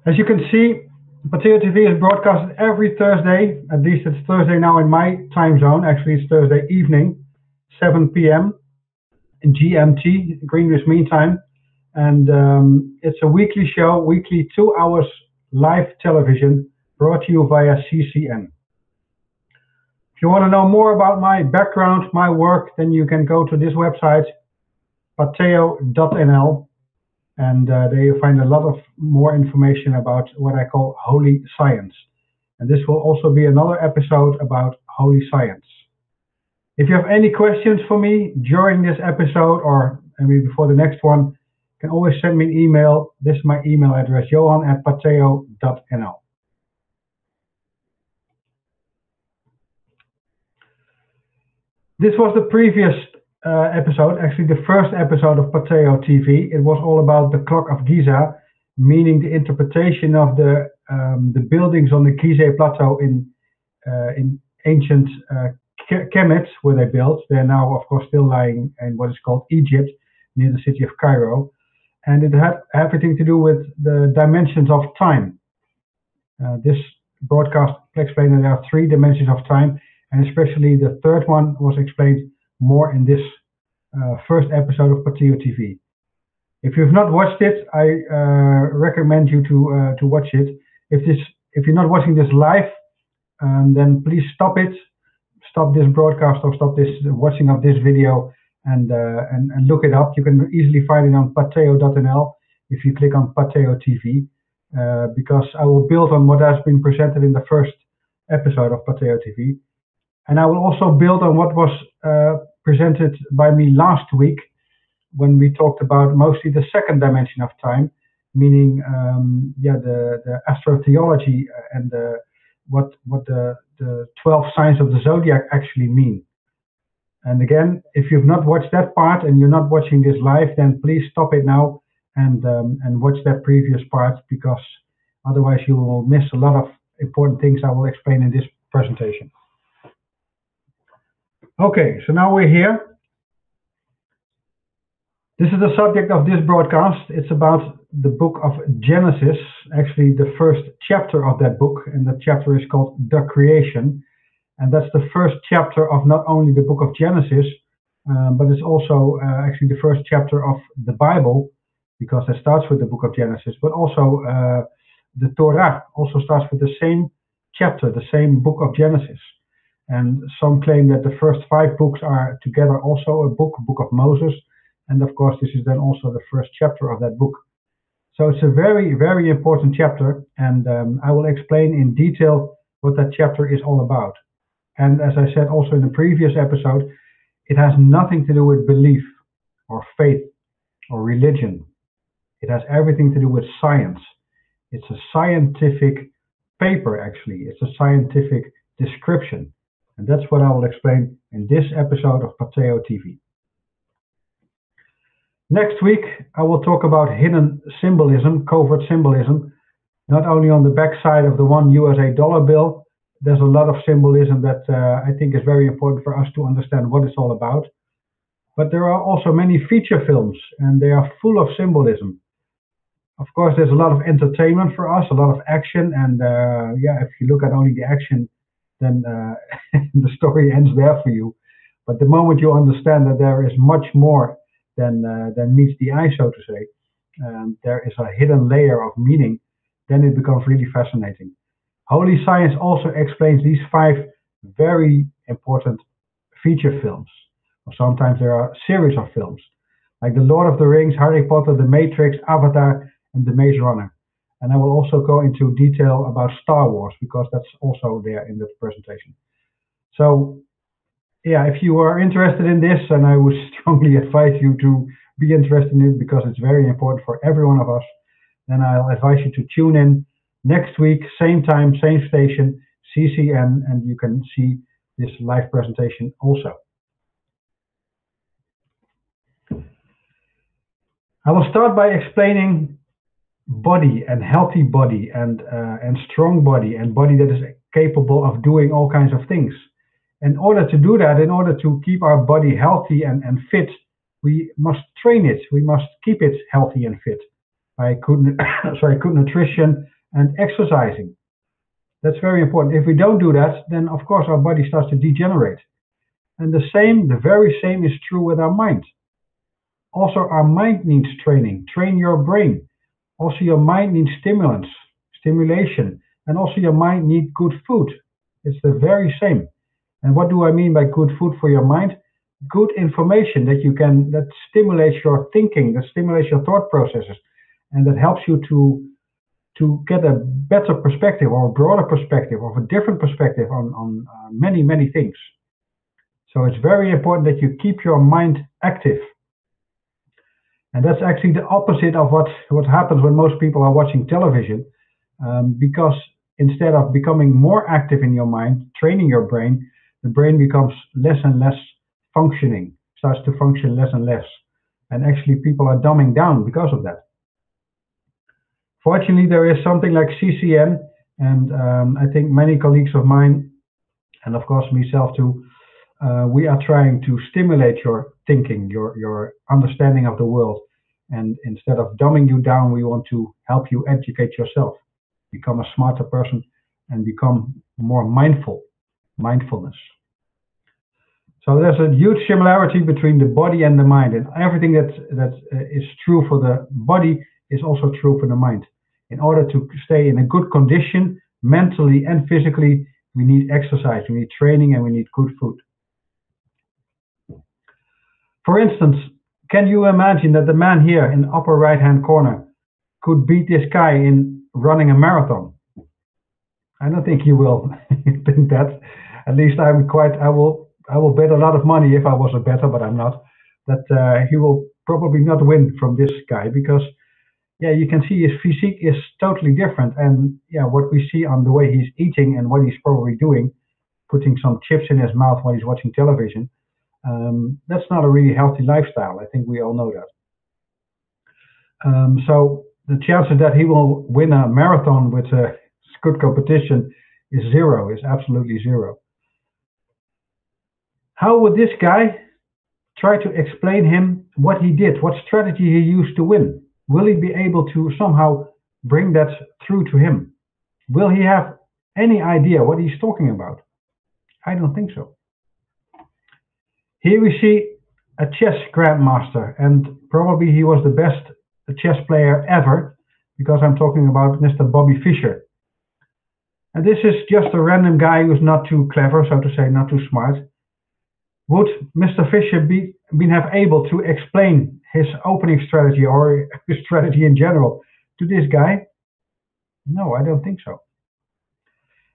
As you can see, Pateo TV is broadcasted every Thursday. At least it's Thursday now in my time zone. Actually, it's Thursday evening, 7 p.m. in GMT, Greenwich Mean Time. And it's a weekly show, weekly 2 hours live television brought to you via CCN. If you want to know more about my background, my work, then you can go to this website, Pateo.nl. And there you find a lot of more information about what I call holy science. And this will also be another episode about holy science. If you have any questions for me during this episode or maybe before the next one, you can always send me an email. This is my email address, johan@pateo.nl. This was the previous episode, actually the first episode of Pateo TV. It was all about the Clock of Giza, meaning the interpretation of the buildings on the Gizeh Plateau in ancient Kemet, where they built. They're now, of course, still lying in what is called Egypt, near the city of Cairo. And it had everything to do with the dimensions of time. This broadcast explained that there are 3 dimensions of time, and especially the third one was explained more in this first episode of Pateo TV. If you've not watched it, I recommend you to watch it. If you're not watching this live, then please stop it. Stop this broadcast or stop this watching of this video and look it up. You can easily find it on Pateo.nl if you click on Pateo TV, because I will build on what has been presented in the first episode of Pateo TV. And I will also build on what was presented by me last week when we talked about mostly the second dimension of time, meaning the astrotheology and what the 12 signs of the zodiac actually mean. And again, if you've not watched that part and you're not watching this live, then please stop it now and watch that previous part, because otherwise you will miss a lot of important things I will explain in this presentation. Okay, so now we're here. This is the subject of this broadcast. It's about the book of Genesis, actually the first chapter of that book, and that chapter is called The Creation. And that's the first chapter of not only the book of Genesis, but it's also actually the first chapter of the Bible, because it starts with the book of Genesis, but also the Torah also starts with the same chapter, the same book of Genesis. And some claim that the first 5 books are together also a book of Moses. And of course, this is then also the first chapter of that book. So it's a very, very important chapter. And I will explain in detail what that chapter is all about. And as I said also in the previous episode, it has nothing to do with belief or faith or religion. It has everything to do with science. It's a scientific paper, actually. It's a scientific description. And that's what I will explain in this episode of Pateo TV. Next week, I will talk about hidden symbolism, covert symbolism, not only on the back side of the $1 US bill. There's a lot of symbolism that I think is very important for us to understand what it's all about. But there are also many feature films, and they are full of symbolism. Of course, there's a lot of entertainment for us, a lot of action, and if you look at only the action, then the story ends there for you. But the moment you understand that there is much more than meets the eye, so to say, there is a hidden layer of meaning, then it becomes really fascinating. Holy Science also explains these 5 very important feature films. Or sometimes there are a series of films, like The Lord of the Rings, Harry Potter, The Matrix, Avatar, and The Maze Runner. And I will also go into detail about Star Wars, because that's also there in the presentation. So, yeah, if you are interested in this, and I would strongly advise you to be interested in it, because it's very important for every one of us, then I'll advise you to tune in next week, same time, same station, CCN, and you can see this live presentation also. I will start by explaining body and healthy body and strong body and body that is capable of doing all kinds of things. In order to do that, in order to keep our body healthy and fit, we must train it. We must keep it healthy and fit by good nutrition, and exercising. That's very important. If we don't do that, then of course our body starts to degenerate. And the very same is true with our mind. Also, our mind needs training. Train your brain. Also, your mind needs stimulation, and also your mind needs good food. It's the very same. And what do I mean by good food for your mind? Good information that stimulates your thinking, that stimulates your thought processes, and that helps you to get a better perspective or a broader perspective or a different perspective on many, many things. So it's very important that you keep your mind active. And that's actually the opposite of what happens when most people are watching television, because instead of becoming more active in your mind, training your brain, the brain becomes less and less functioning, starts to function less and less. And actually people are dumbing down because of that. Fortunately, there is something like CCN, and I think many colleagues of mine, and of course myself too, we are trying to stimulate your thinking, your understanding of the world. And instead of dumbing you down, we want to help you educate yourself, become a smarter person, and become more mindfulness. So there's a huge similarity between the body and the mind, and everything that is true for the body is also true for the mind. In order to stay in a good condition, mentally and physically, we need exercise, we need training, and we need good food. For instance, can you imagine that the man here in the upper right-hand corner could beat this guy in running a marathon? I don't think he will think that. At least I will bet a lot of money if I was a bettor, but I'm not, that he will probably not win from this guy, because yeah, you can see his physique is totally different, and yeah, what we see on the way he's eating and what he's probably doing, putting some chips in his mouth while he's watching television, that's not a really healthy lifestyle. I think we all know that. So the chances that he will win a marathon with a good competition is zero, is absolutely zero. How would this guy try to explain him what he did, what strategy he used to win? Will he be able to somehow bring that through to him? Will he have any idea what he's talking about? I don't think so. Here we see a chess grandmaster, and probably he was the best chess player ever, because I'm talking about Mr. Bobby Fischer. And this is just a random guy who's not too clever, so to say, not too smart. Would Mr. Fischer been have able to explain his opening strategy or his strategy in general to this guy? No, I don't think so.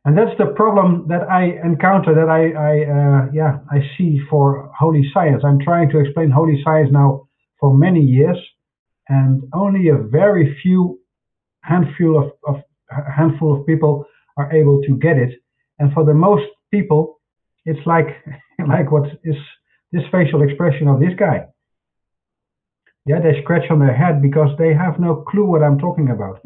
And that's the problem that I encounter, that I see for holy science. I'm trying to explain holy science now for many years, and only a very few handful of people are able to get it. And for the most people, it's like what is this facial expression of this guy. Yeah, they scratch on their head because they have no clue what I'm talking about.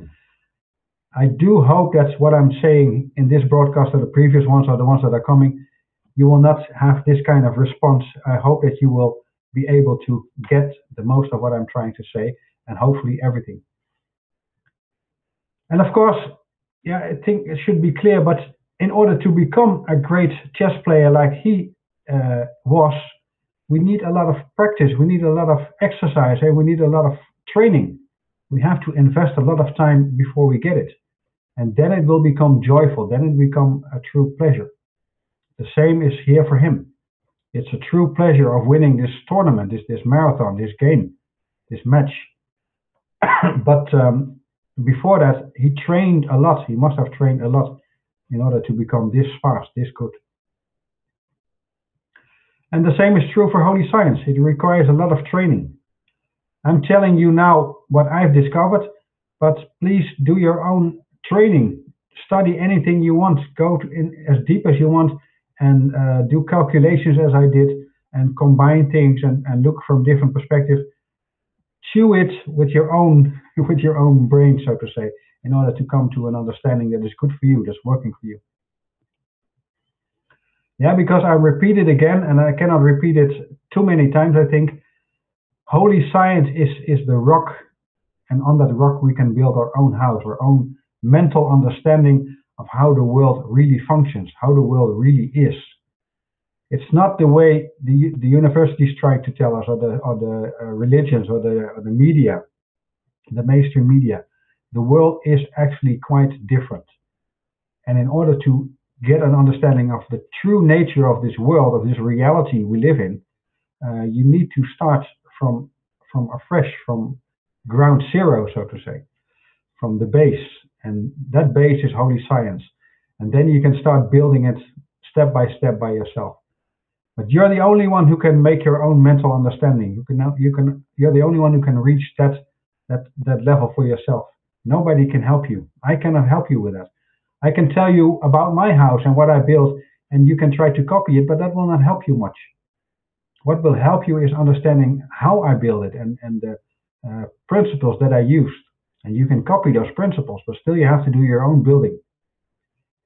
I do hope that what I'm saying in this broadcast or the previous ones or the ones that are coming, you will not have this kind of response. I hope that you will be able to get the most of what I'm trying to say, and hopefully everything. And of course, yeah, I think it should be clear, but in order to become a great chess player like he was, we need a lot of practice, we need a lot of exercise, and we need a lot of training. We have to invest a lot of time before we get it. And then it will become joyful, then it will become a true pleasure. The same is here for him. It's a true pleasure of winning this tournament, this marathon, this game, this match. But before that, he trained a lot. He must have trained a lot in order to become this fast, this good. And the same is true for holy science. It requires a lot of training. I'm telling you now what I've discovered, but please do your own training. Study anything you want. Go as deep as you want, and do calculations as I did, and combine things and look from different perspectives. Chew it with your own brain, so to say, in order to come to an understanding that is good for you, that's working for you. Yeah, because I repeat it again, and I cannot repeat it too many times, I think. Holy science is the rock, and on that rock we can build our own house, our own mental understanding of how the world really functions, how the world really is. It's not the way the universities try to tell us, or the religions, or the media, the mainstream media. The world is actually quite different. And in order to get an understanding of the true nature of this world, of this reality we live in, you need to start from afresh, from ground zero, so to say, from the base. And that base is holy science. And then you can start building it step by step by yourself. But you're the only one who can make your own mental understanding. You're the only one who can reach that level for yourself. Nobody can help you. I cannot help you with that. I can tell you about my house and what I built, and you can try to copy it, but that will not help you much. What will help you is understanding how I build it and the principles that I used. And you can copy those principles, but still you have to do your own building.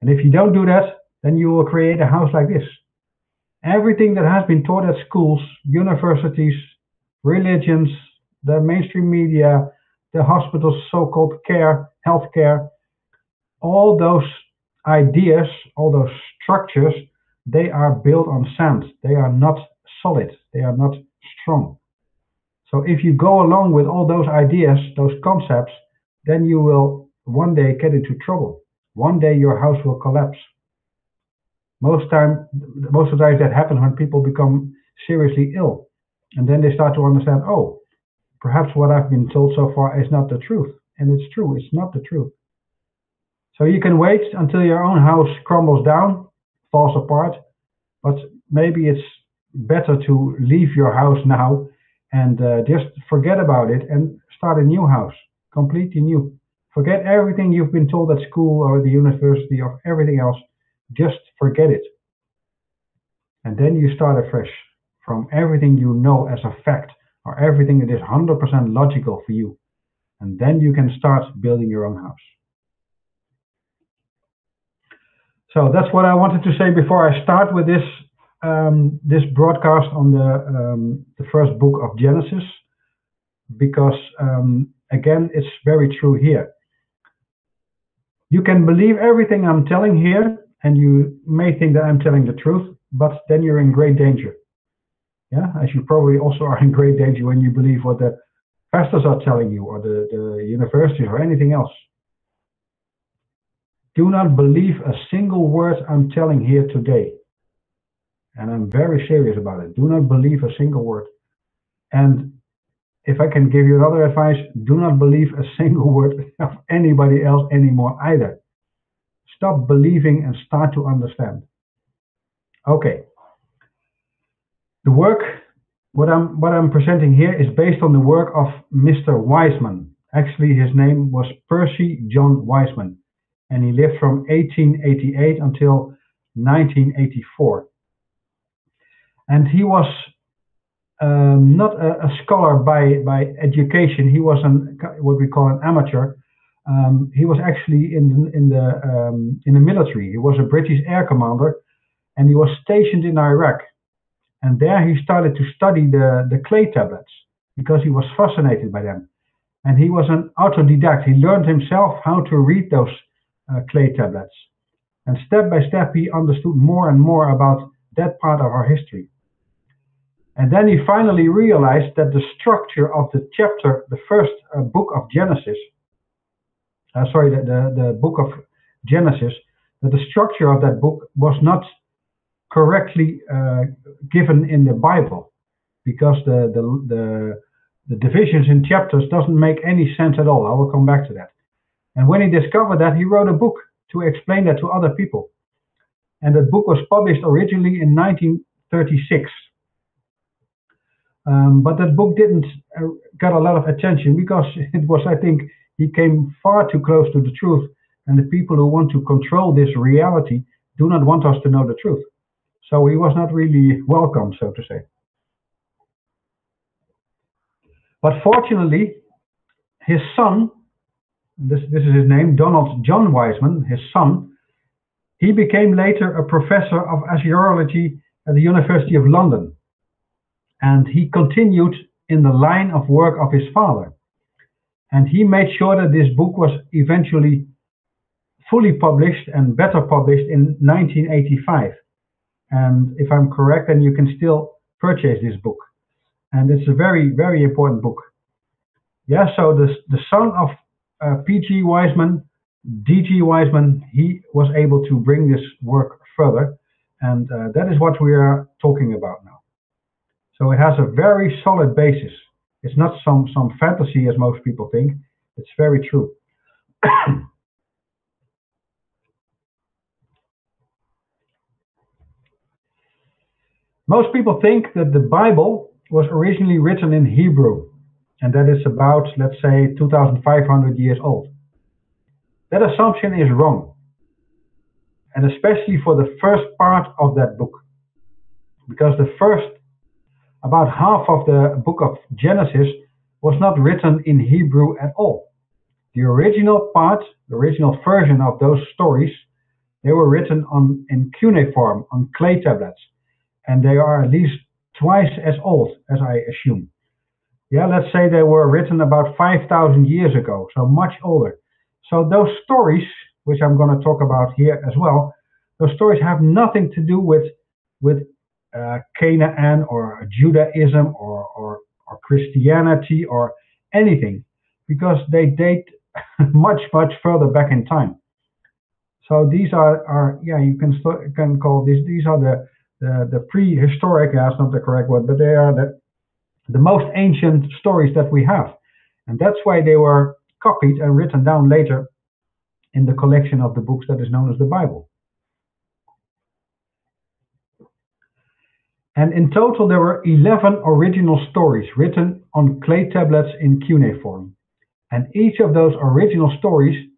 And if you don't do that, then you will create a house like this. Everything that has been taught at schools, universities, religions, the mainstream media, the hospitals, so-called care, healthcare, all those ideas, all those structures, they are built on sand. They are not solid. They are not strong. So if you go along with all those ideas, those concepts, then you will one day get into trouble. One day your house will collapse. Most of the time that happens when people become seriously ill. And then they start to understand, oh, perhaps what I've been told so far is not the truth. And it's true, it's not the truth. So you can wait until your own house crumbles down, falls apart, but maybe it's better to leave your house now and just forget about it and start a new house, completely new. Forget everything you've been told at school or the university or everything else. Just forget it. And then you start afresh from everything you know as a fact, or everything that is 100% logical for you. And then you can start building your own house. So that's what I wanted to say before I start with this this broadcast on the first book of Genesis, because again, it's very true here. You can believe everything I'm telling here, and you may think that I'm telling the truth, but then you're in great danger. Yeah, as you probably also are in great danger when you believe what the pastors are telling you, or the universities, or anything else. Do not believe a single word I'm telling here today. And I'm very serious about it. Do not believe a single word. And if I can give you another advice, do not believe a single word of anybody else anymore either. Stop believing and start to understand. Okay. The work, what I'm presenting here is based on the work of Mr. Wiseman. Actually, his name was Percy John Wiseman, and he lived from 1888 until 1984. And he was not a scholar by education. He was what we call an amateur. He was actually in the military. He was a British air commander, and he was stationed in Iraq. And there he started to study the clay tablets because he was fascinated by them. And he was an autodidact. He learned himself how to read those clay tablets. And step by step, he understood more and more about that part of our history. And then he finally realized that the structure of the chapter, the first book of Genesis, the book of Genesis, that the structure of that book was not correctly given in the Bible, because the divisions in chapters doesn't make any sense at all. I will come back to that. And when he discovered that, he wrote a book to explain that to other people. And that book was published originally in 1936. But that book didn't get a lot of attention because it was, I think, he came far too close to the truth, and the people who want to control this reality do not want us to know the truth. So he was not really welcome, so to say. But fortunately, his son, this is his name, Donald John Wiseman, his son, he became later a professor of archaeology at the University of London. And he continued in the line of work of his father. And he made sure that this book was eventually fully published and better published in 1985. And if I'm correct, then you can still purchase this book. And it's a very, very important book. Yeah, so the son of P.G. Wiseman, D.G. Wiseman, he was able to bring this work further. And that is what we are talking about now. So it has a very solid basis. It's not some fantasy as most people think. It's very true. Most people think that the Bible was originally written in Hebrew, and that is about, let's say, 2,500 years old. That assumption is wrong, and especially for the first part of that book, because the first, about half of the book of Genesis was not written in Hebrew at all. The original part, the original version of those stories, they were written in cuneiform, on clay tablets, and they are at least twice as old, as I assume. Yeah, let's say they were written about 5,000 years ago, so much older. So those stories, which I'm going to talk about here as well, those stories have nothing to do with Canaan or Judaism or Christianity or anything, because they date much further back in time. So these are yeah, you can call these are the prehistoric, that's not the correct word, but they are the most ancient stories that we have. And that's why they were copied and written down later in the collection of the books that is known as the Bible. And in total, there were 11 original stories written on clay tablets in cuneiform. And each of those original stories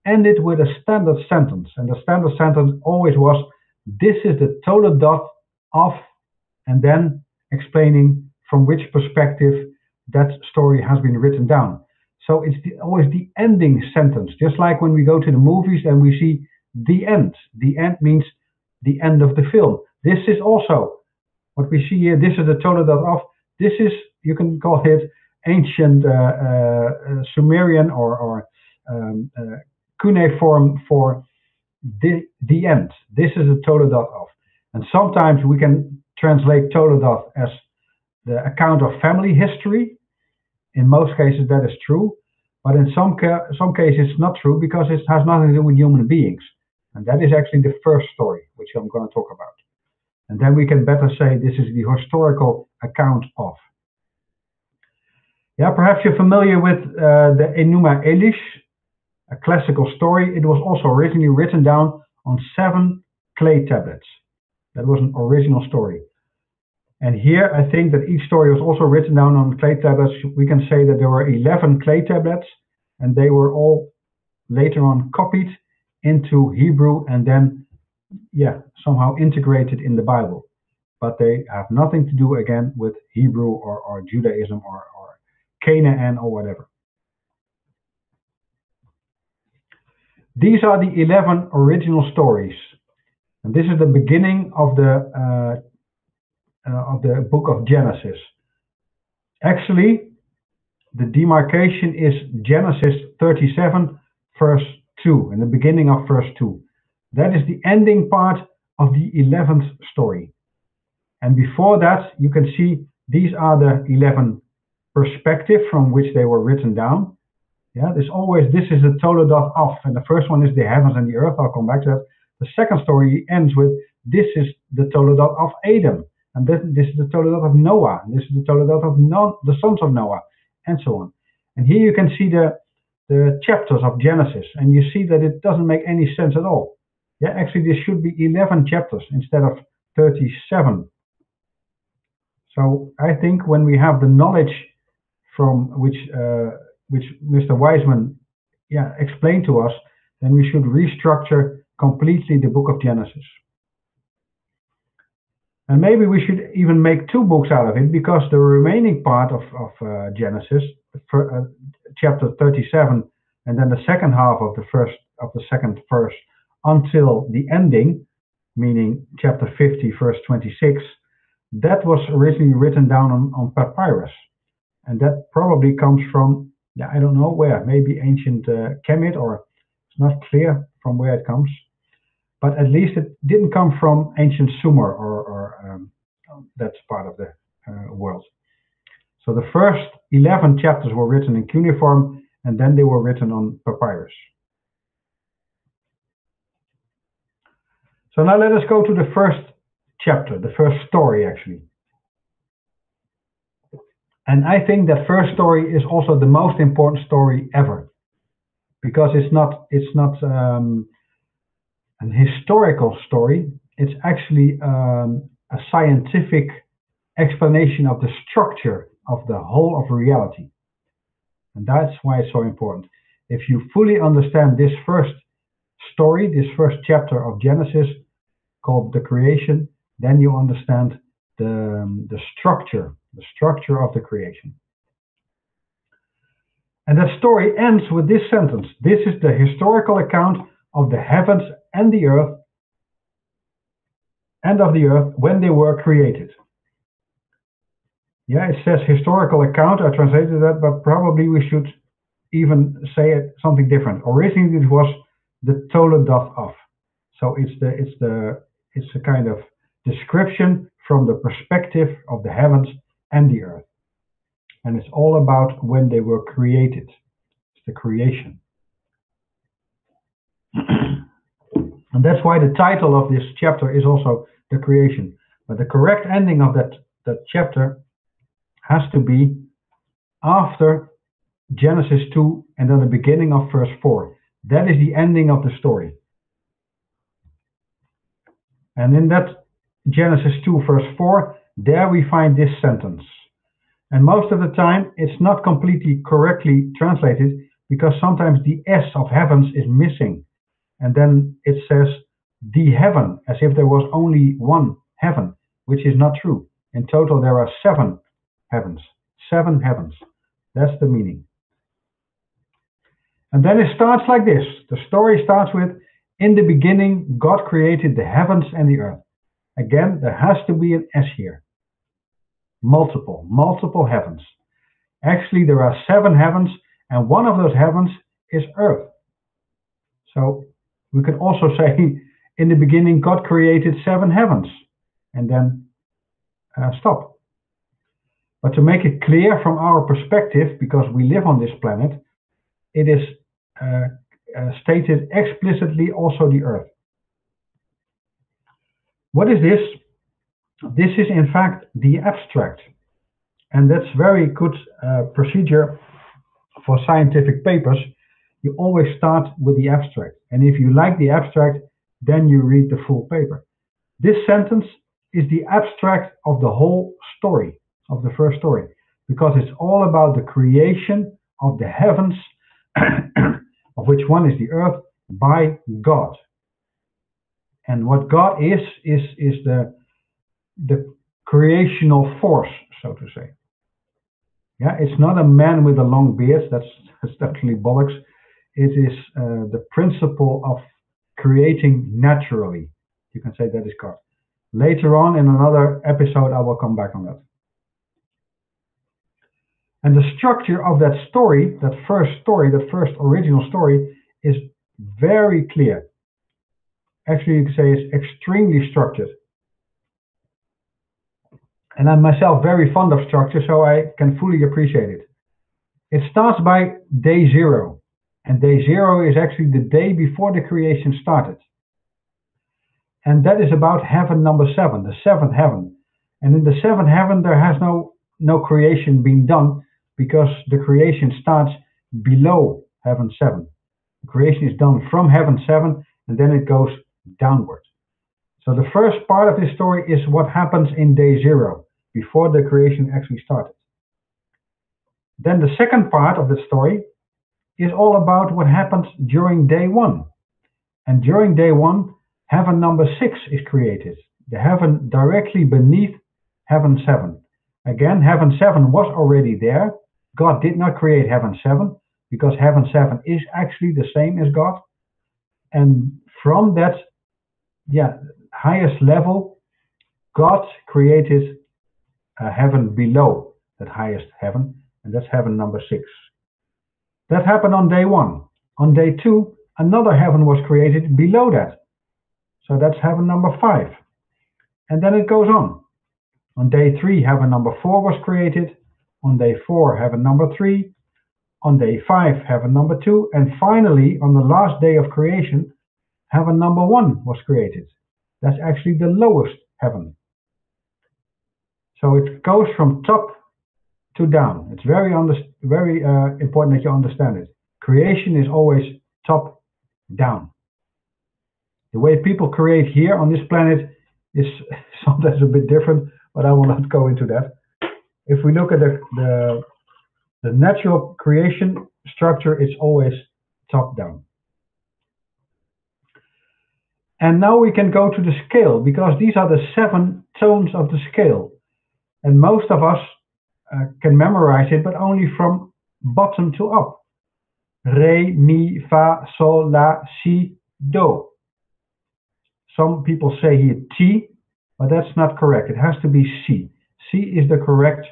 ended with a standard sentence. And the standard sentence always was, this is the toledot of, and then explaining from which perspective that story has been written down. So it's always the ending sentence, just like when we go to the movies and we see the end. The end means the end of the film. This is also what we see here. This is the toledot of. This is, you can call it ancient Sumerian or cuneiform for the end. This is the toledot of. And sometimes we can translate toledot as the account of family history. In most cases that is true, but in some cases it's not true, because it has nothing to do with human beings. And that is actually the first story, which I'm going to talk about. And then we can better say this is the historical account of. Yeah, perhaps you're familiar with the Enuma Elish, a classical story. It was also originally written down on 7 clay tablets. That was an original story. And here I think that each story was also written down on clay tablets. We can say that there were 11 clay tablets, and they were all later on copied into Hebrew and then, yeah, somehow integrated in the Bible. But they have nothing to do again with Hebrew or Judaism or Canaan or whatever. These are the 11 original stories. And this is the beginning of the book of Genesis. Actually, the demarcation is Genesis 37, verse 2, in the beginning of verse 2. That is the ending part of the 11th story. And before that, you can see these are the 11 perspectives from which they were written down. Yeah, this is the toledot of, and the first one is the heavens and the earth. I'll come back to that. The second story ends with, this is the toledot of Adam. And this is the toledot of Noah. And this is the toledot of the sons of Noah, and so on. And here you can see the chapters of Genesis, and you see that it doesn't make any sense at all. Yeah, actually, there should be 11 chapters instead of 37. So I think when we have the knowledge from which Mr. Wiseman explained to us, then we should restructure completely the book of Genesis. And maybe we should even make 2 books out of it, because the remaining part of Genesis, chapter 37, and then the second half of the second verse until the ending, meaning chapter 50, verse 26, that was originally written down on papyrus. And that probably comes from, I don't know where, maybe ancient Kemet, or not clear from where it comes, but at least it didn't come from ancient Sumer or that's part of the world. So the first 11 chapters were written in cuneiform, and then they were written on papyrus. So now let us go to the first chapter, the first story actually. And I think that first story is also the most important story ever, because it's not an historical story. It's actually a scientific explanation of the structure of the whole of reality. And that's why it's so important. If you fully understand this first story, this first chapter of Genesis called the creation, then you understand the structure of the creation. And that story ends with this sentence: this is the historical account of the heavens and the earth, when they were created. Yeah, it says historical account. I translated that, but probably we should even say it something different. Originally, it was the Toledoth of. So it's a kind of description from the perspective of the heavens and the earth, and it's all about when they were created. It's the creation, and that's why the title of this chapter is also the creation. But the correct ending of that chapter has to be after Genesis 2 and then the beginning of verse 4. That is the ending of the story. And in that Genesis 2 verse 4, there we find this sentence. And most of the time it's not completely correctly translated, because sometimes the S of heavens is missing. And then it says the heaven, as if there was only one heaven, which is not true. In total there are 7 heavens. 7 heavens. That's the meaning. And then it starts like this. The story starts with, in the beginning, God created the heavens and the earth. Again, there has to be an S here. Multiple heavens. Actually, there are 7 heavens, and one of those heavens is earth. So we can also say, in the beginning, God created 7 heavens, and then stop. But to make it clear from our perspective, because we live on this planet, it is stated explicitly also the earth. What is this? This is in fact the abstract. And that's very good procedure for scientific papers. You always start with the abstract. And if you like the abstract, then you read the full paper. This sentence is the abstract of the whole story, of the first story, because it's all about the creation of the heavens, of which one is the earth, by God. And what God is the creational force, so to say. Yeah, it's not a man with a long beard. That's definitely bollocks. It is the principle of creating naturally. You can say that is God. Later on in another episode, I will come back on that. And the structure of that story, that first original story, is very clear. Actually, you could say it's extremely structured. And I'm myself very fond of structure, so I can fully appreciate it. It starts by day 0. And day 0 is actually the day before the creation started. And that is about heaven number 7, the 7th heaven. And in the 7th heaven, there has no creation been done, because the creation starts below heaven 7. The creation is done from heaven 7, and then it goes downward. So the first part of this story is what happens in day 0, before the creation actually started. Then the second part of the story is all about what happens during day 1. And during day 1, heaven number 6 is created, the heaven directly beneath heaven 7. Again, heaven 7 was already there. God did not create heaven 7, because heaven 7 is actually the same as God. And from that highest level, God created a heaven below that highest heaven, and that's heaven number 6. That happened on day 1. On day 2, another heaven was created below that. So that's heaven number 5. And then it goes on. On day 3, heaven number 4 was created. On day 4, heaven number 3. On day 5, heaven number 2. And finally, on the last day of creation, heaven number 1 was created. That's actually the lowest heaven. So it goes from top to down. It's very important that you understand it. Creation is always top down. The way people create here on this planet is sometimes a bit different, but I will not go into that. If we look at the natural creation structure, it's always top down. And now we can go to the scale, because these are the 7 tones of the scale. And most of us can memorize it, but only from bottom to up. Re, mi, fa, sol, la, si, do. Some people say here T, but that's not correct. It has to be C. C is the correct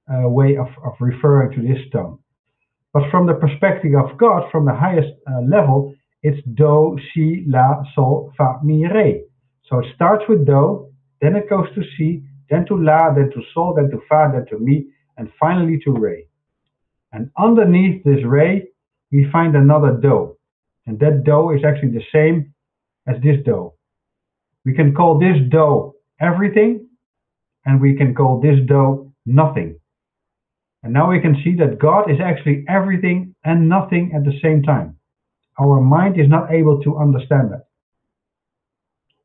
way of referring to this tone. But from the perspective of God, from the highest level, it's do, si, la, sol, fa, mi, re. So it starts with do, then it goes to si, then to la, then to sol, then to fa, then to mi, and finally to re. And underneath this re, we find another do. And that do is actually the same as this do. We can call this do everything, and we can call this do nothing. And now we can see that God is actually everything and nothing at the same time. Our mind is not able to understand that.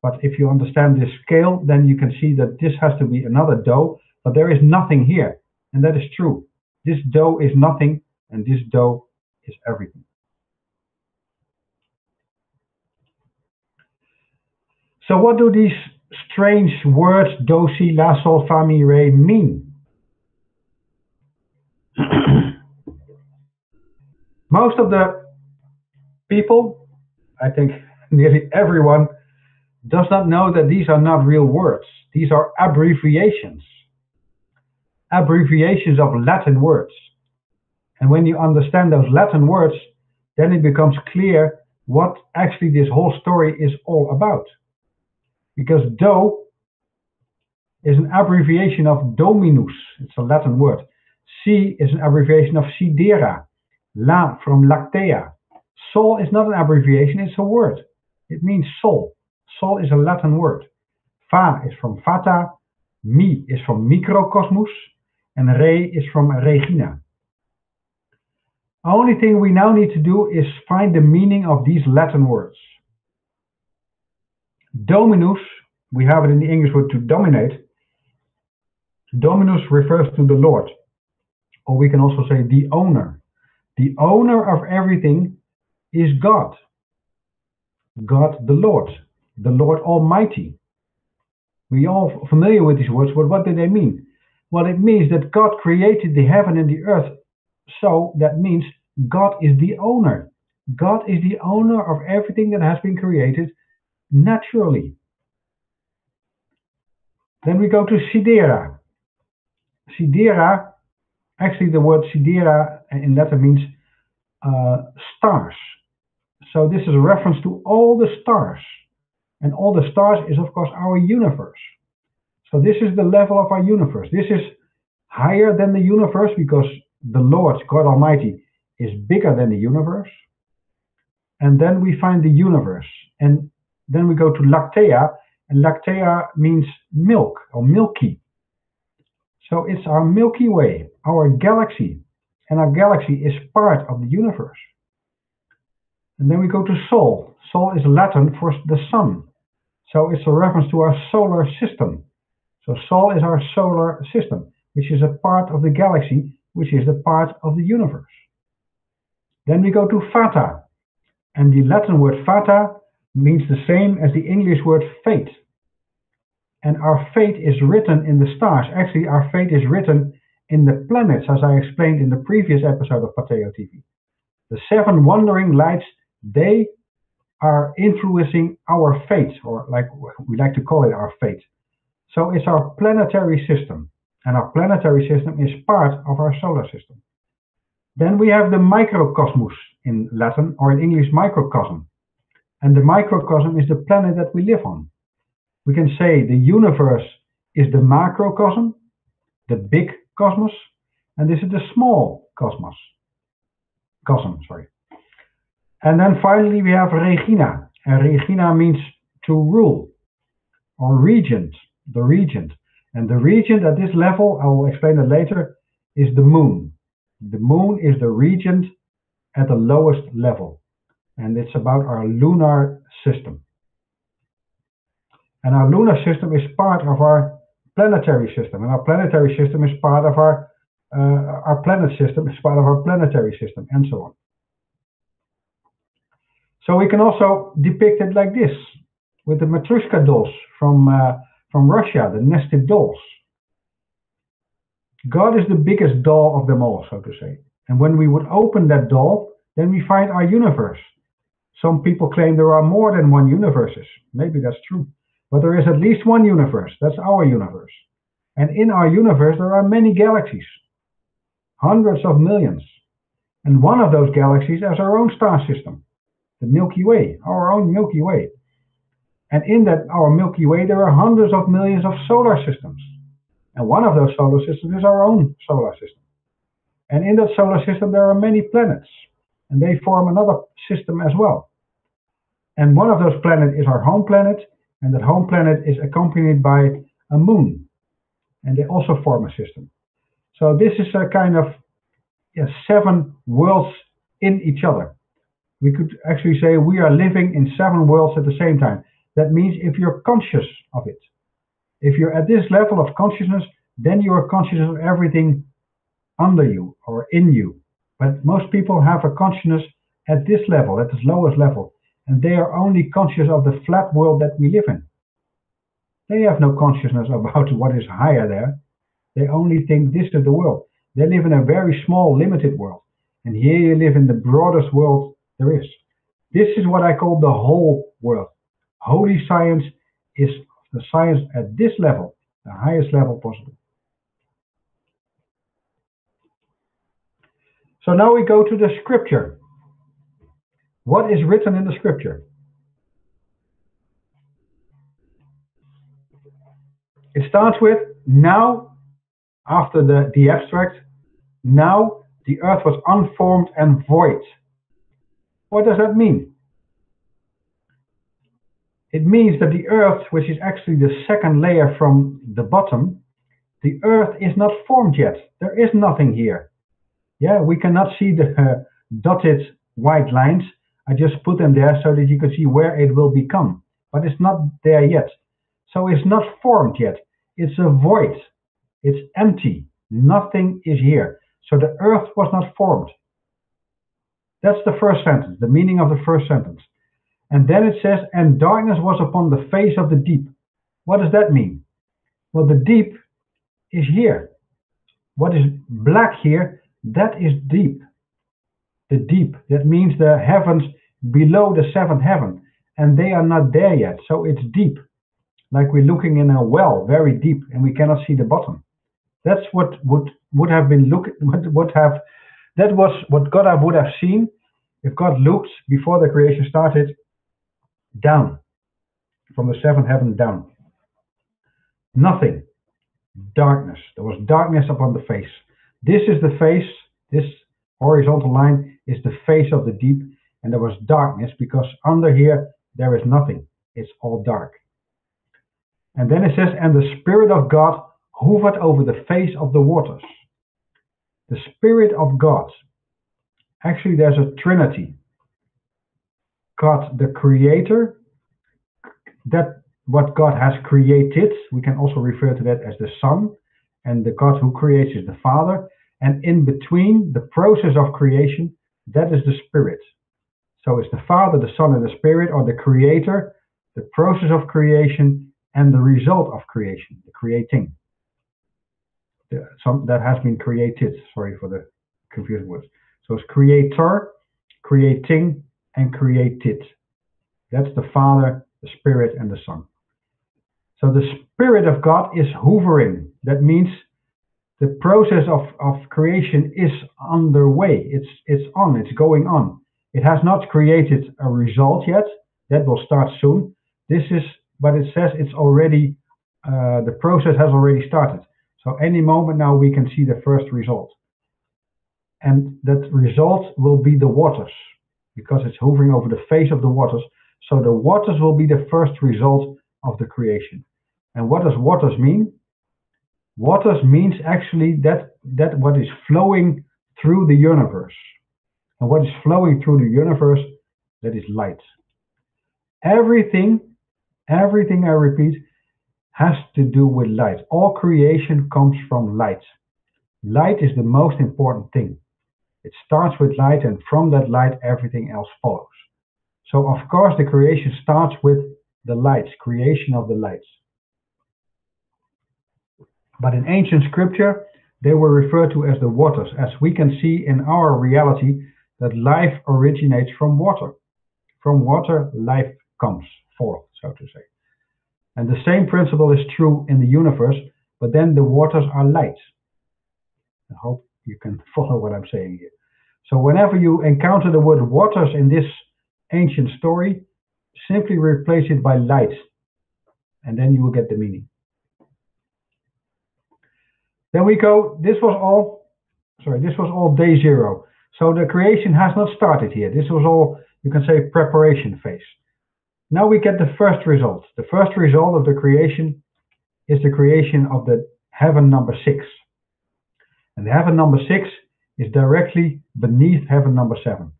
But if you understand this scale, then you can see that this has to be another do, but there is nothing here. And that is true. This do is nothing, and this do is everything. So what do these strange words do, si, la, sol, fa, mi, re mean? Most of the people, I think nearly everyone, does not know that these are not real words. These are abbreviations. Abbreviations of Latin words. And when you understand those Latin words, then it becomes clear what actually this whole story is all about. Because do is an abbreviation of dominus. It's a Latin word. Si is an abbreviation of sidera. La from lactea. Sol is not an abbreviation, it's a word. It means sol. Sol is a Latin word. Fa is from fata. Mi is from microcosmos. And re is from regina. The only thing we now need to do is find the meaning of these Latin words. Dominus, we have it in the English word to dominate. Dominus refers to the Lord. Or we can also say the owner. The owner of everything is God. God the Lord Almighty. We are all familiar with these words, but what do they mean? Well, it means that God created the heaven and the earth, so that means God is the owner. God is the owner of everything that has been created naturally. Then we go to sidera. Sidera, actually the word sidera in Latin means stars. So this is a reference to all the stars. And all the stars is of course our universe. So this is the level of our universe. This is higher than the universe because the Lord, God Almighty, is bigger than the universe. And then we find the universe. And then we go to lactea. And lactea means milk or milky. So it's our Milky Way, our galaxy. And our galaxy is part of the universe. And then we go to Sol. Sol is Latin for the sun. So it's a reference to our solar system. So Sol is our solar system, which is a part of the galaxy, which is a part of the universe. Then we go to Fata. And the Latin word Fata means the same as the English word fate. And our fate is written in the stars. Actually, our fate is written in the planets, as I explained in the previous episode of Pateo TV. The 7 wandering lights, they are influencing our fate, or like we like to call it, our fate. So it's our planetary system. And our planetary system is part of our solar system. Then we have the microcosmos in Latin, or in English microcosm. And the microcosm is the planet that we live on. We can say the universe is the macrocosm, the big cosmos, and this is the small cosmos. And then finally we have Regina, and Regina means to rule, or regent, the regent. And the regent at this level, I will explain it later, is the moon. The moon is the regent at the lowest level, and it's about our lunar system. And our lunar system is part of our planetary system, and our planetary system is part of our planet system, is part of our planetary system, and so on. So we can also depict it like this, with the Matryoshka dolls from Russia, the nested dolls. God is the biggest doll of them all, so to say. And when we would open that doll, then we find our universe. Some people claim there are more than one universes. Maybe that's true. But there is at least one universe. That's our universe. And in our universe, there are many galaxies. Hundreds of millions. And one of those galaxies has our own star system. The Milky Way, our own Milky Way. And in that, our Milky Way, there are hundreds of millions of solar systems. And one of those solar systems is our own solar system. And in that solar system, there are many planets. And they form another system as well. And one of those planets is our home planet. And that home planet is accompanied by a moon. And they also form a system. So this is a kind of 7 worlds in each other. We could actually say we are living in 7 worlds at the same time. That means if you're conscious of it. If you're at this level of consciousness, then you are conscious of everything under you or in you. But most people have a consciousness at this level, at this lowest level. And they are only conscious of the flat world that we live in. They have no consciousness about what is higher there. They only think this is the world. They live in a very small, limited world. And here you live in the broadest world there is. This is what I call the whole world. Holy science is the science at this level, the highest level possible. So now we go to the scripture. What is written in the scripture? It starts with, now, after the abstract, now the earth was unformed and void. What does that mean? It means that the earth, which is actually the second layer from the bottom, the earth is not formed yet. There is nothing here. Yeah, we cannot see the dotted white lines. I just put them there so that you can see where it will become. But it's not there yet. So it's not formed yet. It's a void. It's empty. Nothing is here. So the earth was not formed. That's the first sentence, the meaning of the first sentence. And then it says, and darkness was upon the face of the deep. What does that mean? Well, the deep is here. What is black here, that is deep. The deep, that means the heavens below the seventh heaven. And they are not there yet, so it's deep. Like we're looking in a well, very deep, and we cannot see the bottom. That's what would have been that was what God would have seen if God looked before the creation started down, from the seventh heaven down. Nothing. Darkness. There was darkness upon the face. This is the face, this horizontal line is the face of the deep, and there was darkness because under here there is nothing. It's all dark. And then it says, and the Spirit of God hovered over the face of the waters. The Spirit of God. Actually, there's a Trinity. God, the Creator, that what God has created, we can also refer to that as the Son, and the God who creates is the Father, and in between the process of creation, that is the Spirit. So it's the Father, the Son, and the Spirit, or the Creator, the process of creation, and the result of creation, the creating. That has been created, sorry for the confusing words. So it's Creator, creating, and created. That's the Father, the Spirit, and the Son. So the Spirit of God is hovering. That means the process of creation is underway. It's going on. It has not created a result yet. That will start soon. But it says it's already, the process has already started. So any moment now we can see the first result. And that result will be the waters, because it's hovering over the face of the waters. So the waters will be the first result of the creation. And what does waters mean? Waters means actually that what is flowing through the universe. And what is flowing through the universe, that is light. Everything, I repeat, has to do with light. All creation comes from light. Light is the most important thing. It starts with light, and from that light, everything else follows. So, of course, the creation starts with the lights, creation of the lights. But in ancient scripture, they were referred to as the waters, as we can see in our reality that life originates from water. From water, life comes forth, so to say. And the same principle is true in the universe, but then the waters are light. I hope you can follow what I'm saying here. So whenever you encounter the word waters in this ancient story, simply replace it by light, and then you will get the meaning. Then we go, this was all day zero. So the creation has not started here. This was all, you can say, preparation phase. Now we get the first result. The first result of the creation is the creation of the heaven number 6. And the heaven number 6 is directly beneath heaven number 7.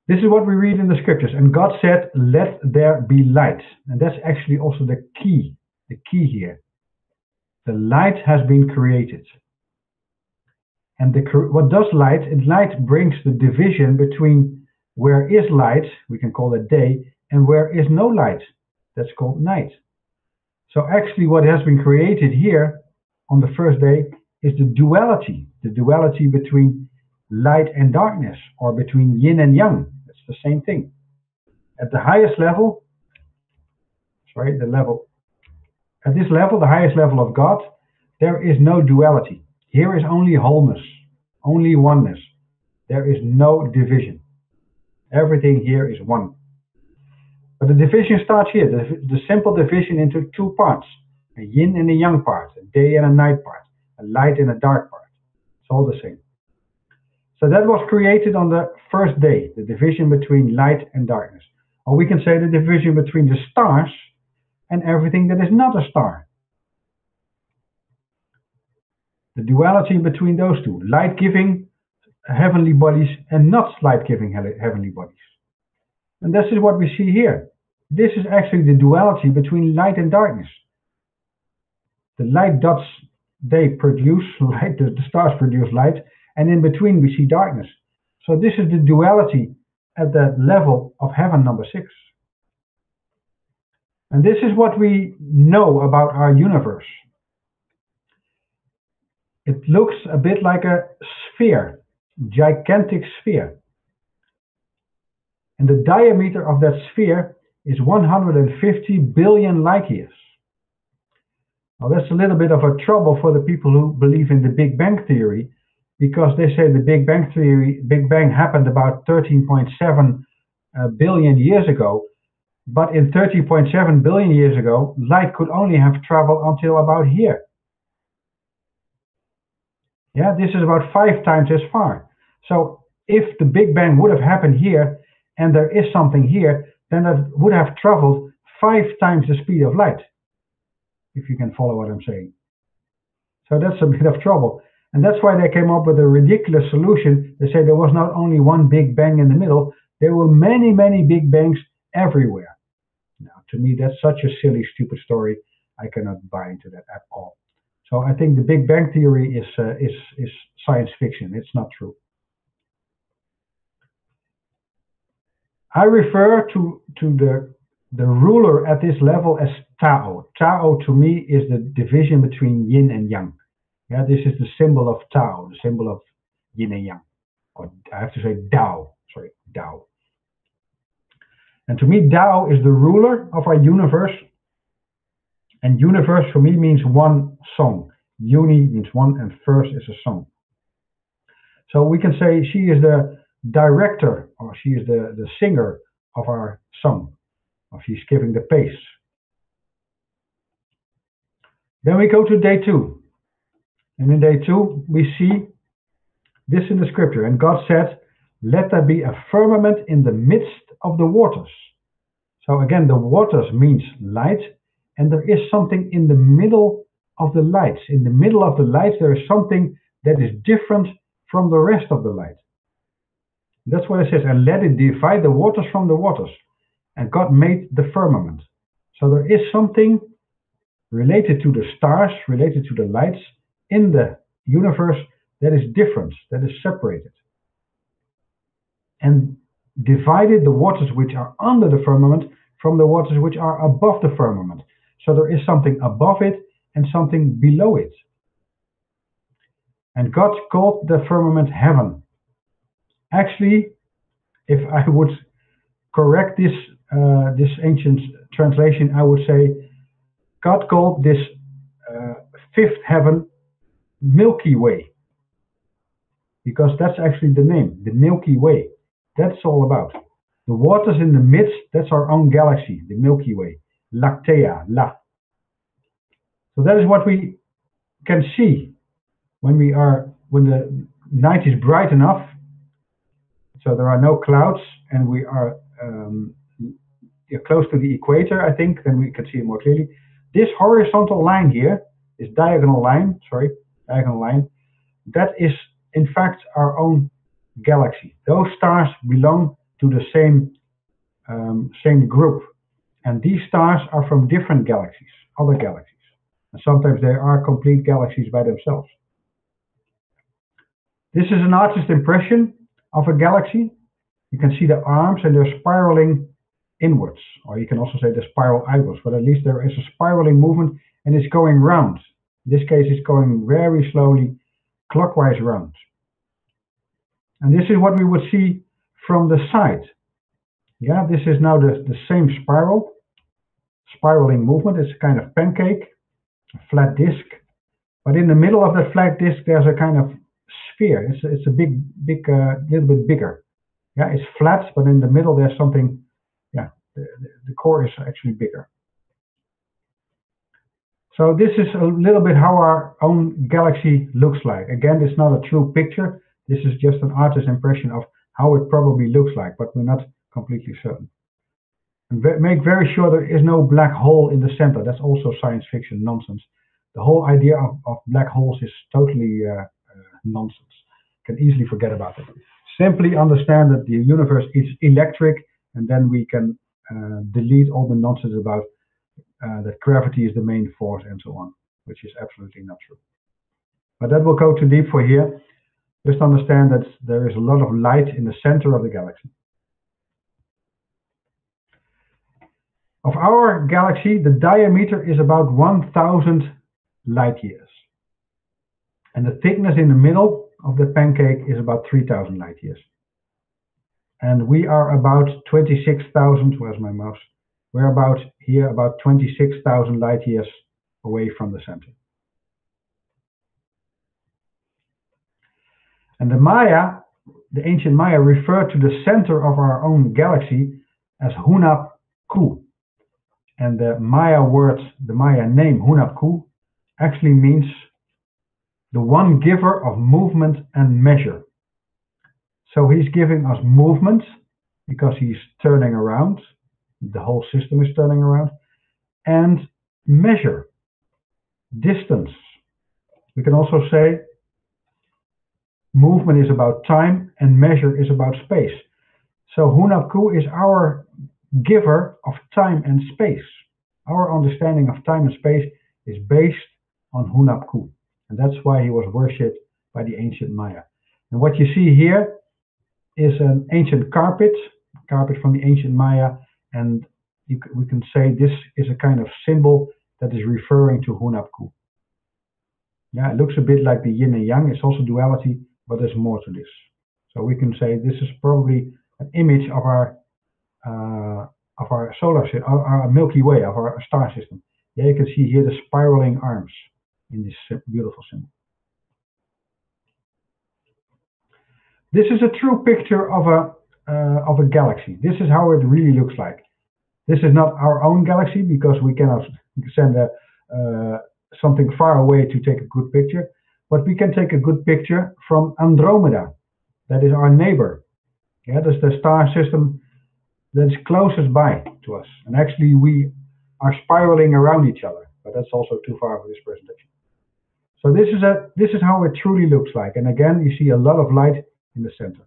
This is what we read in the scriptures. And God said, let there be light. And that's actually also the key here. The light has been created. And what does light? Light brings the division between where is light, we can call it day, and where is no light, that's called night. So actually what has been created here on the first day is the duality between light and darkness, or between yin and yang. It's the same thing. At the highest level, at this level, the highest level of God, there is no duality. Here is only wholeness, only oneness. There is no division. Everything here is one. But the division starts here, the simple division into two parts, a yin and a yang part, a day and a night part, a light and a dark part. It's all the same. So that was created on the first day, the division between light and darkness. Or we can say the division between the stars and everything that is not a star. The duality between those two, light-giving heavenly bodies and not light-giving heavenly bodies. And this is what we see here. This is actually the duality between light and darkness. The light dots, they produce light, the stars produce light, and in between we see darkness. So this is the duality at the level of heaven number 6. And this is what we know about our universe. It looks a bit like a sphere, gigantic sphere. And the diameter of that sphere is 150 billion light years. Now that's a little bit of a trouble for the people who believe in the Big Bang Theory, because they say the Big Bang happened about 13.7 billion years ago. But in 30.7 billion years ago, light could only have traveled until about here. Yeah, this is about 5 times as far. So if the Big Bang would have happened here, and there is something here, then that would have traveled 5 times the speed of light, if you can follow what I'm saying. So that's a bit of trouble. And that's why they came up with a ridiculous solution. They say there was not only one Big Bang in the middle, there were many, many Big Bangs everywhere. Now, to me, that's such a silly, stupid story. I cannot buy into that at all. So I think the Big Bang Theory is science fiction. It's not true. I refer to the ruler at this level as Tao. Tao to me is the division between yin and yang. Yeah, this is the symbol of Tao, the symbol of yin and yang. Or I have to say Dao. Sorry, Dao. And to me, Tao is the ruler of our universe. And universe for me means one song, Uni means one, and verse is a song. So we can say she is the director, or she is the singer of our song, or she's giving the pace. Then we go to day 2. And in day 2, we see this in the scripture. And God said, let there be a firmament in the midst of the waters. So again, the waters means light, and there is something in the middle of the lights. In the middle of the lights, there is something that is different from the rest of the light. That's what it says, and let it divide the waters from the waters. And God made the firmament. So there is something related to the stars, related to the lights in the universe that is different, that is separated. And divided the waters which are under the firmament from the waters which are above the firmament. So there is something above it and something below it. And God called the firmament heaven. Actually, if I would correct this ancient translation, I would say God called this fifth heaven Milky Way, because that's actually the name, the Milky Way. That's all about. The waters in the midst, that's our own galaxy, the Milky Way. Lactea, La. So that is what we can see when the night is bright enough, so there are no clouds, and we are close to the equator, I think, then we can see it more clearly. This horizontal line here, this diagonal line, that is in fact our own galaxy. Those stars belong to the same group, and these stars are from different galaxies, other galaxies, and sometimes they are complete galaxies by themselves. This is an artist's impression of a galaxy. You can see the arms, and they're spiraling inwards, or you can also say the spiral outwards, but at least there is a spiraling movement, and it's going round. In this case, it's going very slowly clockwise round. And this is what we would see from the side. Yeah, this is now the same spiraling movement. It's a kind of pancake, a flat disc, but in the middle of that flat disc, there's a kind of sphere. It's a little bit bigger. Yeah, it's flat, but in the middle there's something. Yeah, the core is actually bigger. So this is a little bit how our own galaxy looks like. Again, it's not a true picture. This is just an artist's impression of how it probably looks like, but we're not completely certain. And make very sure there is no black hole in the center. That's also science fiction nonsense. The whole idea of black holes is totally nonsense. You can easily forget about it. Simply understand that the universe is electric, and then we can delete all the nonsense about that gravity is the main force and so on, which is absolutely not true. But that will go too deep for here. Just understand that there is a lot of light in the center of the galaxy. Of our galaxy, the diameter is about 1,000 light years. And the thickness in the middle of the pancake is about 3,000 light years. And we are about 26,000, where's my mouse? We're about 26,000 light years away from the center. And the ancient Maya referred to the center of our own galaxy as Hunab Ku. And the Maya name Hunab Ku actually means the one giver of movement and measure. So he's giving us movement because he's turning around. The whole system is turning around. And measure, distance. We can also say movement is about time and measure is about space. So Hunab Ku is our giver of time and space. Our understanding of time and space is based on Hunab Ku. And that's why he was worshipped by the ancient Maya. And what you see here is an ancient carpet from the ancient Maya. And we can say this is a kind of symbol that is referring to Hunab Ku. Yeah, it looks a bit like the yin and yang. It's also duality, but there's more to this. So we can say this is probably an image of our solar system, our Milky Way, of our star system. Yeah, you can see here the spiraling arms. in this beautiful symbol. This is a true picture of a galaxy. This is how it really looks like. This is not our own galaxy because we cannot send something far away to take a good picture, but we can take a good picture from Andromeda. That is our neighbor. Yeah, that's the star system that's closest by to us. And actually we are spiraling around each other, but that's also too far for this presentation. So this is how it truly looks like. And again, you see a lot of light in the center.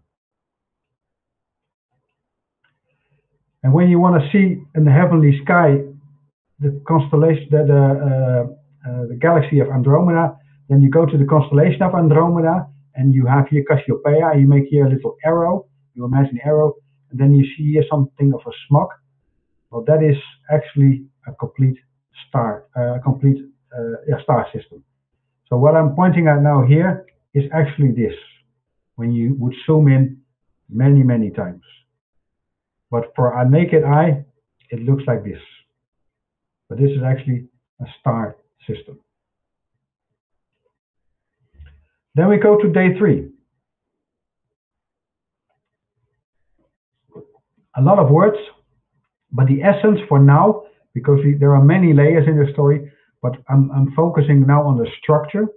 And when you want to see in the heavenly sky the constellation, the galaxy of Andromeda, then you go to the constellation of Andromeda, and you have here Cassiopeia. You make here a little arrow. You imagine the arrow, and then you see here something of a smog. Well, that is actually a complete star, star system. So what I'm pointing at now here is actually this. When you would zoom in many, many times. But for our naked eye, it looks like this. But this is actually a star system. Then we go to day 3. A lot of words, but the essence for now, because there are many layers in the story, but I'm focusing now on the structure.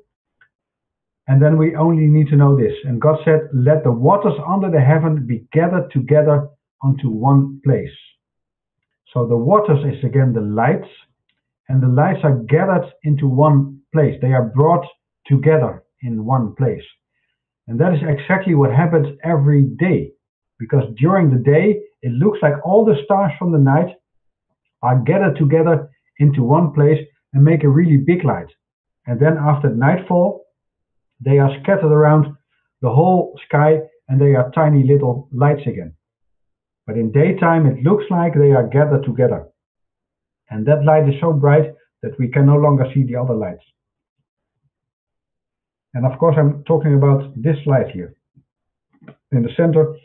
And then we only need to know this. And God said, let the waters under the heaven be gathered together onto one place. So the waters is again the lights, and the lights are gathered into one place. They are brought together in one place. And that is exactly what happens every day. Because during the day, it looks like all the stars from the night are gathered together into one place and make a really big light. And then after nightfall, they are scattered around the whole sky and they are tiny little lights again. But in daytime, it looks like they are gathered together. And that light is so bright that we can no longer see the other lights. And of course, I'm talking about this light here, in the center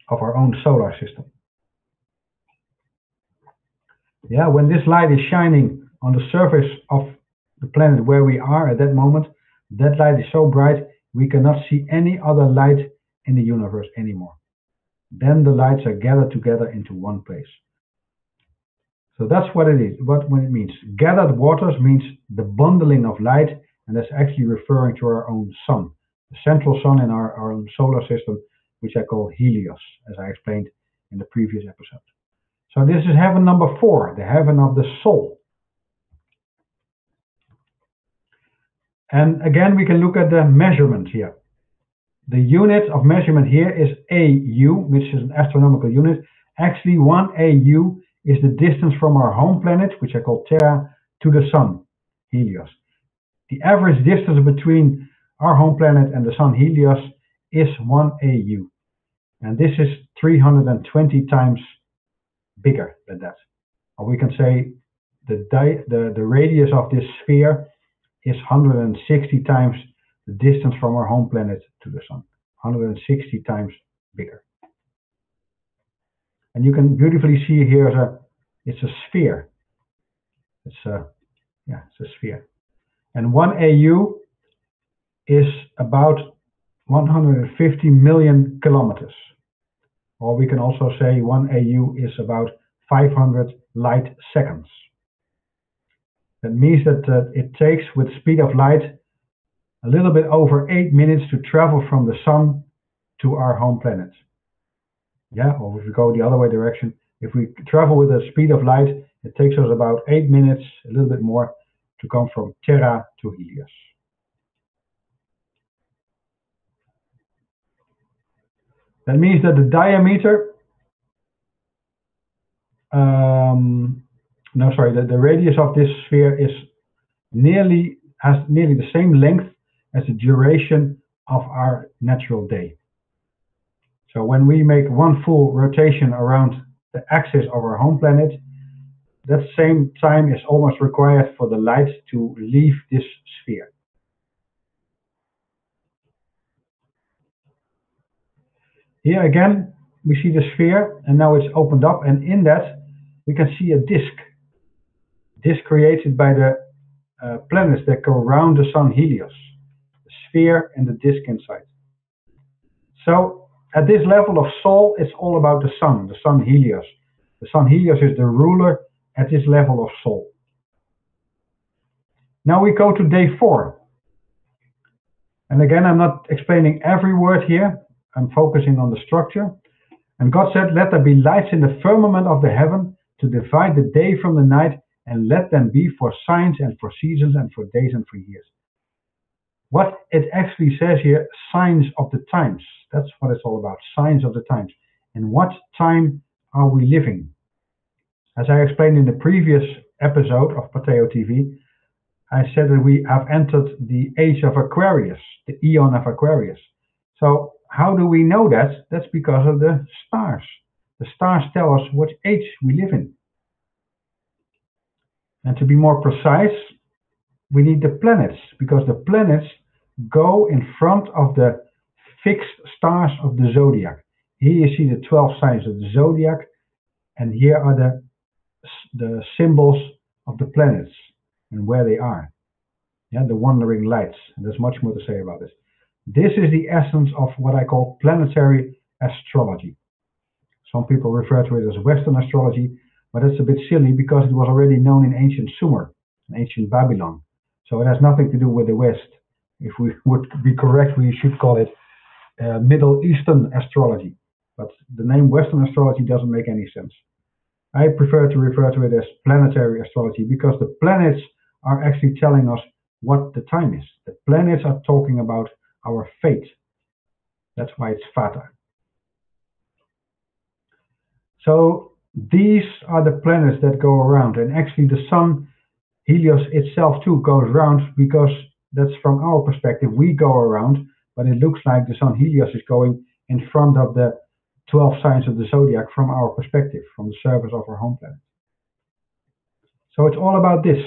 of our own solar system. Yeah, when this light is shining on the surface of the planet where we are at that moment, that light is so bright we cannot see any other light in the universe anymore. Then the lights are gathered together into one place. So that's what it is, what it means. Gathered waters means the bundling of light, and that's actually referring to our own sun, the central sun in our own solar system, which I call Helios, as I explained in the previous episode. So this is heaven number 4, the heaven of the soul. And again, we can look at the measurement here. The unit of measurement here is AU, which is an astronomical unit. Actually, 1 AU is the distance from our home planet, which I call Terra, to the sun, Helios. The average distance between our home planet and the sun, Helios, is 1 AU. And this is 320 times bigger than that. Or we can say the radius of this sphere is 160 times the distance from our home planet to the sun. 160 times bigger. And you can beautifully see here it's a sphere. It's a sphere. And 1 AU is about 150 million kilometers. Or we can also say 1 AU is about 500 light seconds. That means that it takes, with the speed of light, a little bit over 8 minutes to travel from the sun to our home planet. Yeah, or if we go the other way direction, if we travel with the speed of light, it takes us about 8 minutes, a little bit more, to come from Terra to Helios. That means that the diameter, the radius of this sphere has nearly the same length as the duration of our natural day. So when we make one full rotation around the axis of our home planet, that same time is almost required for the light to leave this sphere. Here again, we see the sphere, and now it's opened up, and in that we can see a disk created by the planets that go around the sun, Helios, the sphere and the disk inside. So at this level of Sol, it's all about the sun Helios. The sun Helios is the ruler at this level of Sol. Now we go to day 4. And again, I'm not explaining every word here. I'm focusing on the structure. And God said, let there be lights in the firmament of the heaven to divide the day from the night, and let them be for signs and for seasons and for days and for years. What it actually says here, signs of the times. That's what it's all about, signs of the times. And what time are we living? As I explained in the previous episode of Pateo TV, I said that we have entered the age of Aquarius, the eon of Aquarius. So how do we know that? That's because of the stars. The stars tell us what age we live in. And to be more precise, we need the planets, because the planets go in front of the fixed stars of the zodiac. Here you see the 12 signs of the zodiac, and here are the symbols of the planets and where they are. Yeah, the wandering lights. And there's much more to say about this. This is the essence of what I call planetary astrology. Some people refer to it as Western astrology, but it's a bit silly because it was already known in ancient Sumer, in ancient Babylon. So it has nothing to do with the West. If we would be correct, we should call it Middle Eastern astrology. But the name Western astrology doesn't make any sense. I prefer to refer to it as planetary astrology because the planets are actually telling us what the time is. The planets are talking about our fate. That's why it's Fata. So these are the planets that go around, and actually the sun, Helios itself too, goes around, because that's from our perspective. We go around, but it looks like the sun Helios is going in front of the 12 signs of the zodiac from our perspective, from the surface of our home planet. So it's all about this.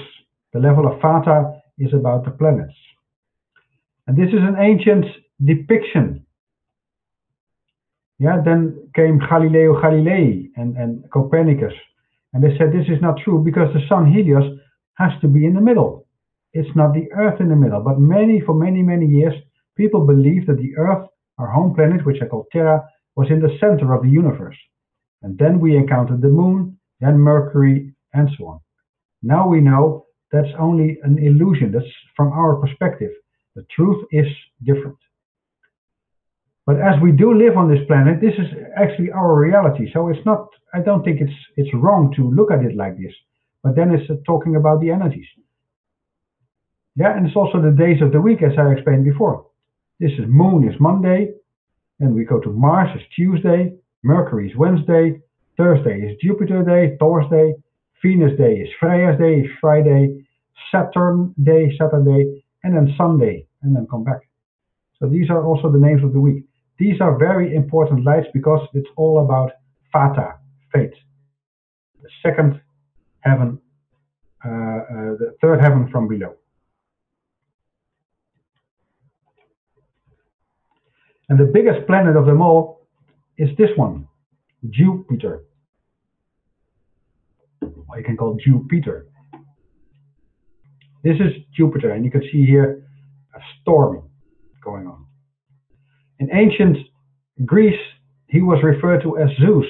The level of Fata is about the planets. And this is an ancient depiction. Yeah, then came Galileo Galilei and Copernicus. And they said this is not true because the sun Helios has to be in the middle. It's not the Earth in the middle. But for many years, people believed that the Earth, our home planet, which I call Terra, was in the center of the universe. And then we encountered the moon, then Mercury, and so on. Now we know that's only an illusion. That's from our perspective. The truth is different. But as we do live on this planet, this is actually our reality. So it's not, I don't think it's wrong to look at it like this. But then it's talking about the energies. Yeah, and it's also the days of the week, as I explained before. This is moon is Monday. Then we go to Mars is Tuesday. Mercury is Wednesday. Thursday is Jupiter Day, Thursday. Venus Day is Freya's Day, is Friday. Saturn Day, Saturday. And then Sunday. And then come back. So these are also the names of the week. These are very important lights because it's all about Fata, fate. The second heaven, the third heaven from below. And the biggest planet of them all is this one, Jupiter. Or you can call Jupiter. This is Jupiter, and you can see here a storm going on. In ancient Greece, he was referred to as Zeus,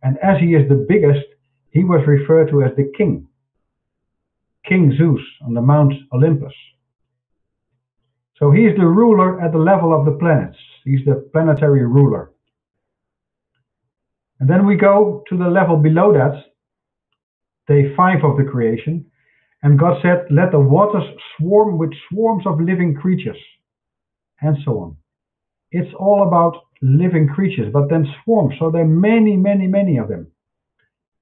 and as he is the biggest, he was referred to as the king. King Zeus on the Mount Olympus. So he is the ruler at the level of the planets. He's the planetary ruler. And then we go to the level below that, day 5 of the creation, and God said, let the waters swarm with swarms of living creatures, and so on. It's all about living creatures, but then swarms. So there are many of them.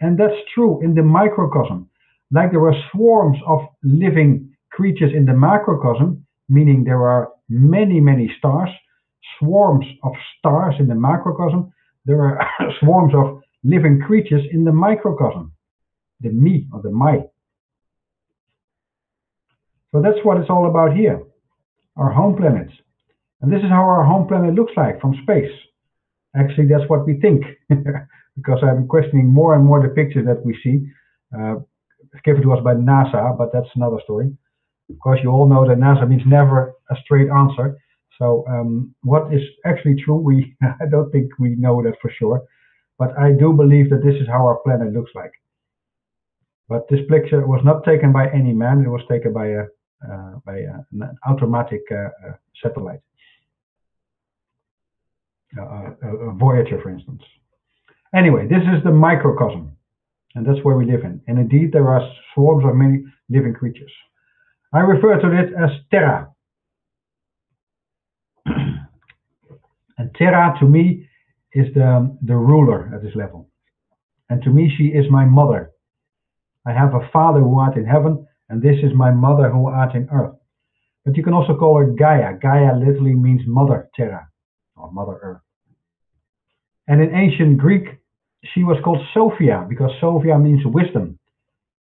And that's true in the microcosm. Like there are swarms of living creatures in the macrocosm, meaning there are many stars, swarms of stars in the macrocosm. There are swarms of living creatures in the microcosm, the me or the my. So that's what it's all about here, our home planets. And this is how our home planet looks like from space. Actually, that's what we think, because I'm questioning more and more the pictures that we see, given to us by NASA, but that's another story. Of course, you all know that NASA means never a straight answer. So what is actually true, I don't think we know that for sure. But I do believe that this is how our planet looks like. But this picture was not taken by any man. It was taken by an automatic satellite, a Voyager, for instance. Anyway, this is the microcosm, and that's where we live in. And indeed, there are swarms of many living creatures. I refer to it as Terra. And Terra, to me, is the ruler at this level. And to me, she is my mother. I have a father who art in heaven, and this is my mother who art in earth. But you can also call her Gaia. Gaia literally means Mother Terra, or Mother Earth. And in ancient Greek, she was called Sophia, because Sophia means wisdom.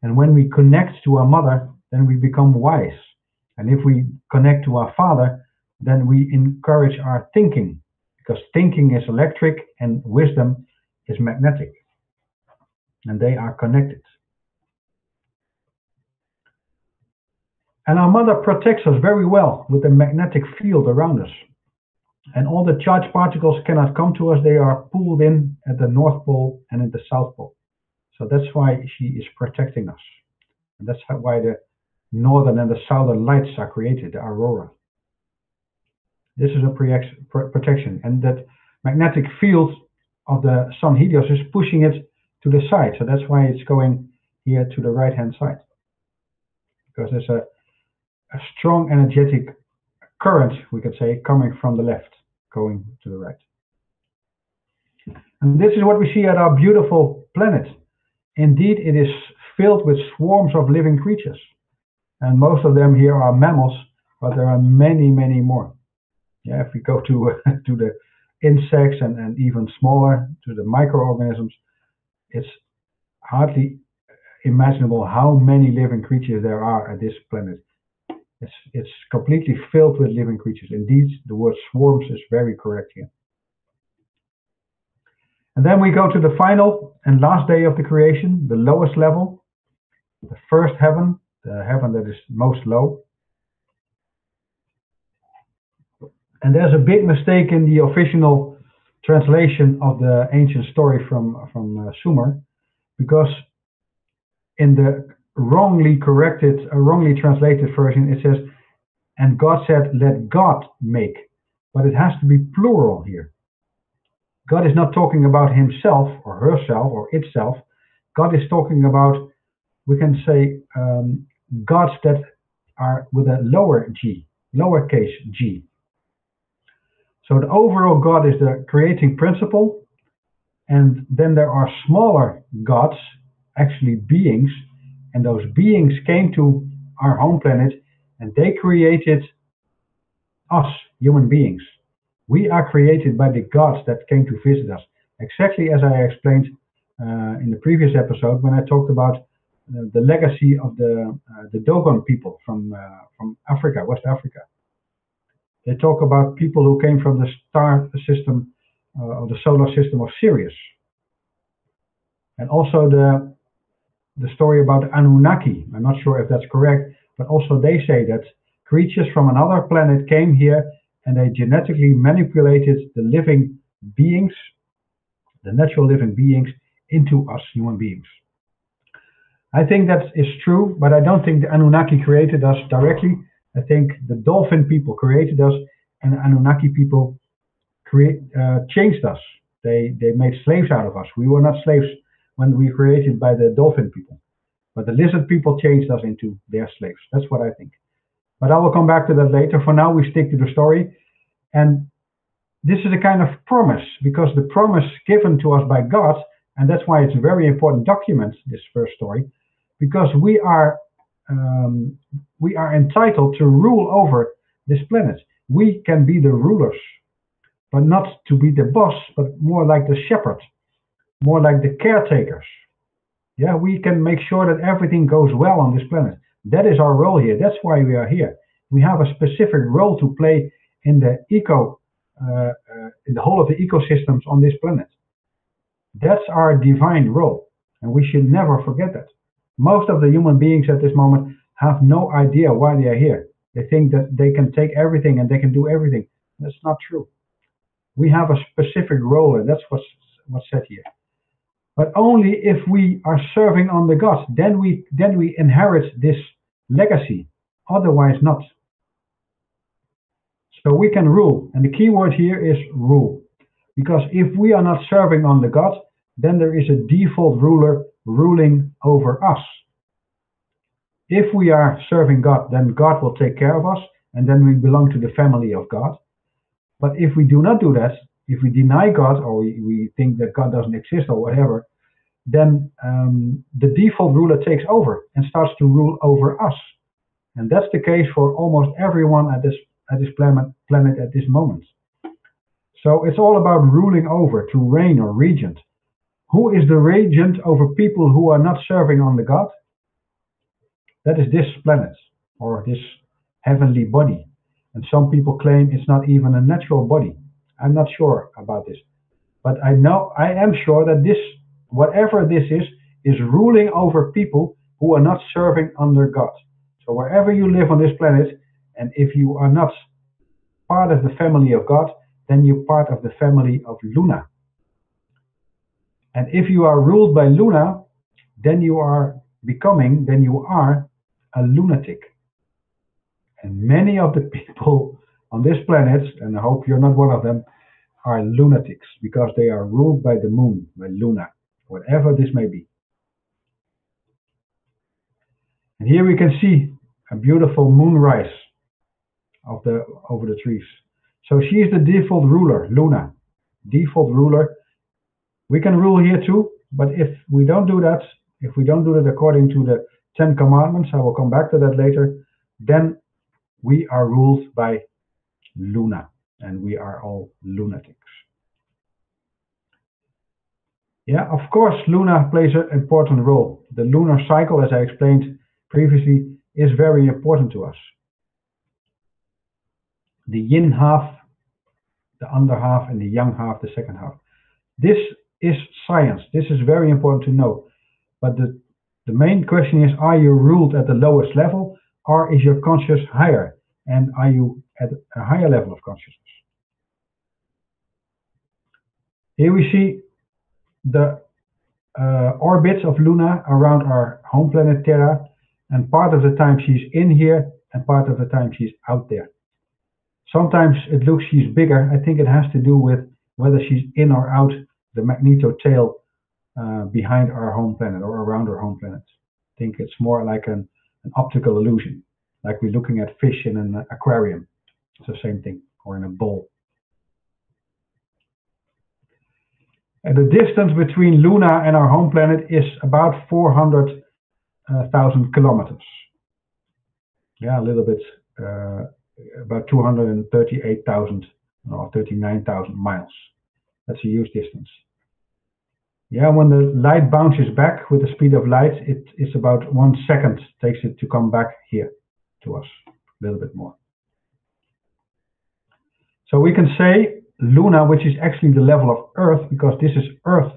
And when we connect to our mother, then we become wise. And if we connect to our father, then we encourage our thinking, because thinking is electric and wisdom is magnetic. And they are connected. And our mother protects us very well with a magnetic field around us. And all the charged particles cannot come to us. They are pulled in at the North Pole and at the South Pole. So that's why she is protecting us. And that's why the northern and the southern lights are created, the aurora. This is a protection. And that magnetic field of the sun Helios is pushing it to the side. So that's why it's going here to the right-hand side. Because there's a strong energetic current, we could say, coming from the left, going to the right. And this is what we see at our beautiful planet. Indeed, it is filled with swarms of living creatures. And most of them here are mammals, but there are many, many more. Yeah, if we go to the insects and even smaller, to the microorganisms, it's hardly imaginable how many living creatures there are at this planet. It's completely filled with living creatures. Indeed, the word swarms is very correct here. And then we go to the final and last day of the creation, the lowest level, the first heaven, the heaven that is most low. And there's a big mistake in the official translation of the ancient story from Sumer, because in the wrongly translated version, it says, and God said, let God make. But it has to be plural here. God is not talking about himself or herself or itself. God is talking about, we can say, gods that are with a lower g, lowercase g. So the overall God is the creating principle. And then there are smaller gods, actually beings, and those beings came to our home planet and they created us, human beings. We are created by the gods that came to visit us, exactly as I explained in the previous episode when I talked about the legacy of the Dogon people from Africa, West Africa. They talk about people who came from the star system, of the solar system of Sirius. And also the story about Anunnaki. I'm not sure if that's correct, but also they say that creatures from another planet came here and they genetically manipulated the living beings, the natural living beings, into us human beings. I think that is true, but I don't think the Anunnaki created us directly. I think the dolphin people created us, and the Anunnaki people changed us. They made slaves out of us. We were not slaves when we were created by the dolphin people, but the lizard people changed us into their slaves. That's what I think. But I will come back to that later. For now, we stick to the story. And this is a kind of promise, because the promise given to us by God, and that's why it's a very important document, this first story, because we are entitled to rule over this planet. We can be the rulers, but not to be the boss, but more like the shepherd, more like the caretakers. Yeah, we can make sure that everything goes well on this planet. That is our role here. That's why we are here. We have a specific role to play in the in the whole of the ecosystems on this planet. That's our divine role, and we should never forget that. Most of the human beings at this moment have no idea why they are here. They think that they can take everything and they can do everything. That's not true. We have a specific role, and that's what's said here. But only if we are serving on the God, then we inherit this legacy. Otherwise not. So we can rule, and the key word here is rule. Because if we are not serving on the God, then there is a default ruler ruling over us. If we are serving God, then God will take care of us, and then we belong to the family of God. But if we do not do that, if we deny God, or we think that God doesn't exist or whatever, then the default ruler takes over and starts to rule over us. And that's the case for almost everyone at this planet at this moment. So it's all about ruling over, to reign or regent. Who is the regent over people who are not serving on the God? That is this planet, or this heavenly body. And some people claim it's not even a natural body. I'm not sure about this. But I am sure that this, whatever this is ruling over people who are not serving under God. So wherever you live on this planet, and if you are not part of the family of God, then you're part of the family of Luna. And if you are ruled by Luna, then you are a lunatic. And many of the people on this planet, and I hope you're not one of them, are lunatics, because they are ruled by the moon, by Luna, whatever this may be. And here we can see a beautiful moonrise over the trees. So she is the default ruler, Luna, default ruler. We can rule here too, but if we don't do that, if we don't do it according to the 10 commandments, I will come back to that later, then we are ruled by Luna, and we are all lunatics. Yeah, of course, Luna plays an important role. The lunar cycle, as I explained previously, is very important to us. The yin half, the under half, and the yang half, the second half. This is science. This is very important to know. But the main question is, are you ruled at the lowest level, or is your conscious higher? And are you at a higher level of consciousness? Here we see the orbits of Luna around our home planet Terra, and part of the time she's in here, and part of the time she's out there. Sometimes it looks she's bigger. I think it has to do with whether she's in or out the magneto tail behind our home planet or around our home planet. I think it's more like an optical illusion, like we're looking at fish in an aquarium. It's the same thing, or in a bowl. And the distance between Luna and our home planet is about 400,000 kilometers. Yeah, a little bit, about 238,000 or 39,000 miles. That's a huge distance. Yeah, when the light bounces back with the speed of light, it's about 1 second takes it to come back here to us, a little bit more. So we can say Luna, which is actually the level of Earth, because this is Earth,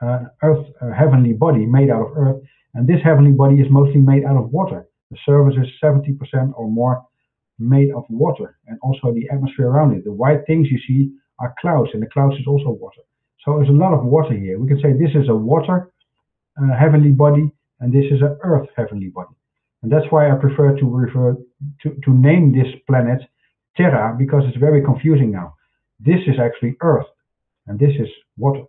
a heavenly body made out of Earth, and this heavenly body is mostly made out of water. The surface is 70% or more made of water, and also the atmosphere around it. The white things you see are clouds, and the clouds is also water. So there's a lot of water here. We can say this is a water heavenly body, and this is an Earth heavenly body. And that's why I prefer to name this planet Terra, because it's very confusing now. This is actually Earth, and this is water.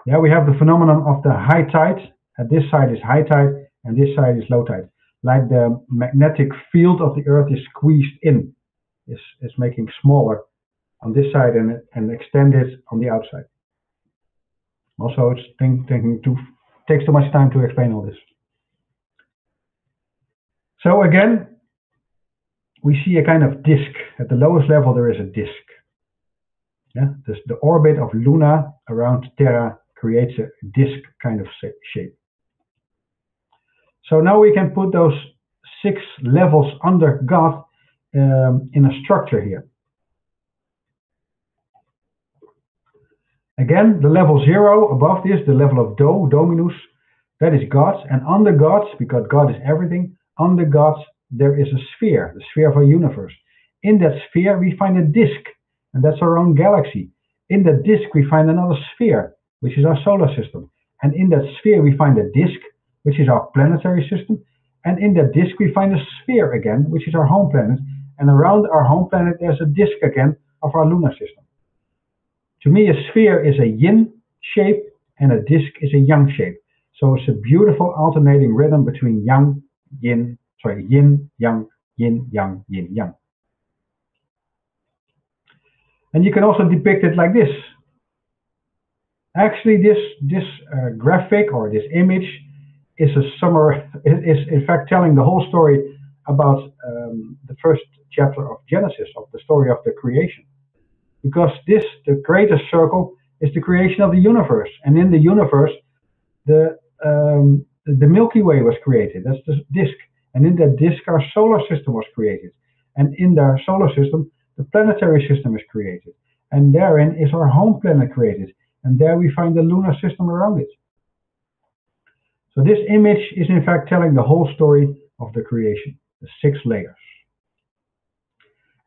Yeah, we have the phenomenon of the high tide. And this side is high tide, and this side is low tide. Like the magnetic field of the Earth is squeezed in, is making smaller on this side and extended on the outside. Also, it's takes too much time to explain all this. So again, we see a kind of disk. At the lowest level, there is a disk. Yeah, the orbit of Luna around Terra creates a disk kind of shape. So now we can put those 6 levels under God in a structure here. Again, the level 0 above this, the level of Dominus, That is gods, and under gods, because God is everything, under gods there is a sphere, the sphere of our universe. In that sphere we find a disk, and that's our own galaxy. In that disk we find another sphere, which is our solar system. And in that sphere we find a disk, which is our planetary system. And in that disk we find a sphere again, which is our home planet. And around our home planet there's a disk again of our lunar system. To me, a sphere is a yin shape and a disk is a yang shape. So it's a beautiful alternating rhythm between yin, yang, yin, yang. And you can also depict it like this. Actually, this graphic or this image is in fact telling the whole story about the first chapter of Genesis, of the story of the creation. Because the greatest circle is the creation of the universe, and in the universe, the Milky Way was created. That's the disk, and in that disk, our solar system was created, and in our solar system, the planetary system is created, and therein is our home planet created, and there we find the lunar system around it. So this image is in fact telling the whole story of the creation, the 6 layers.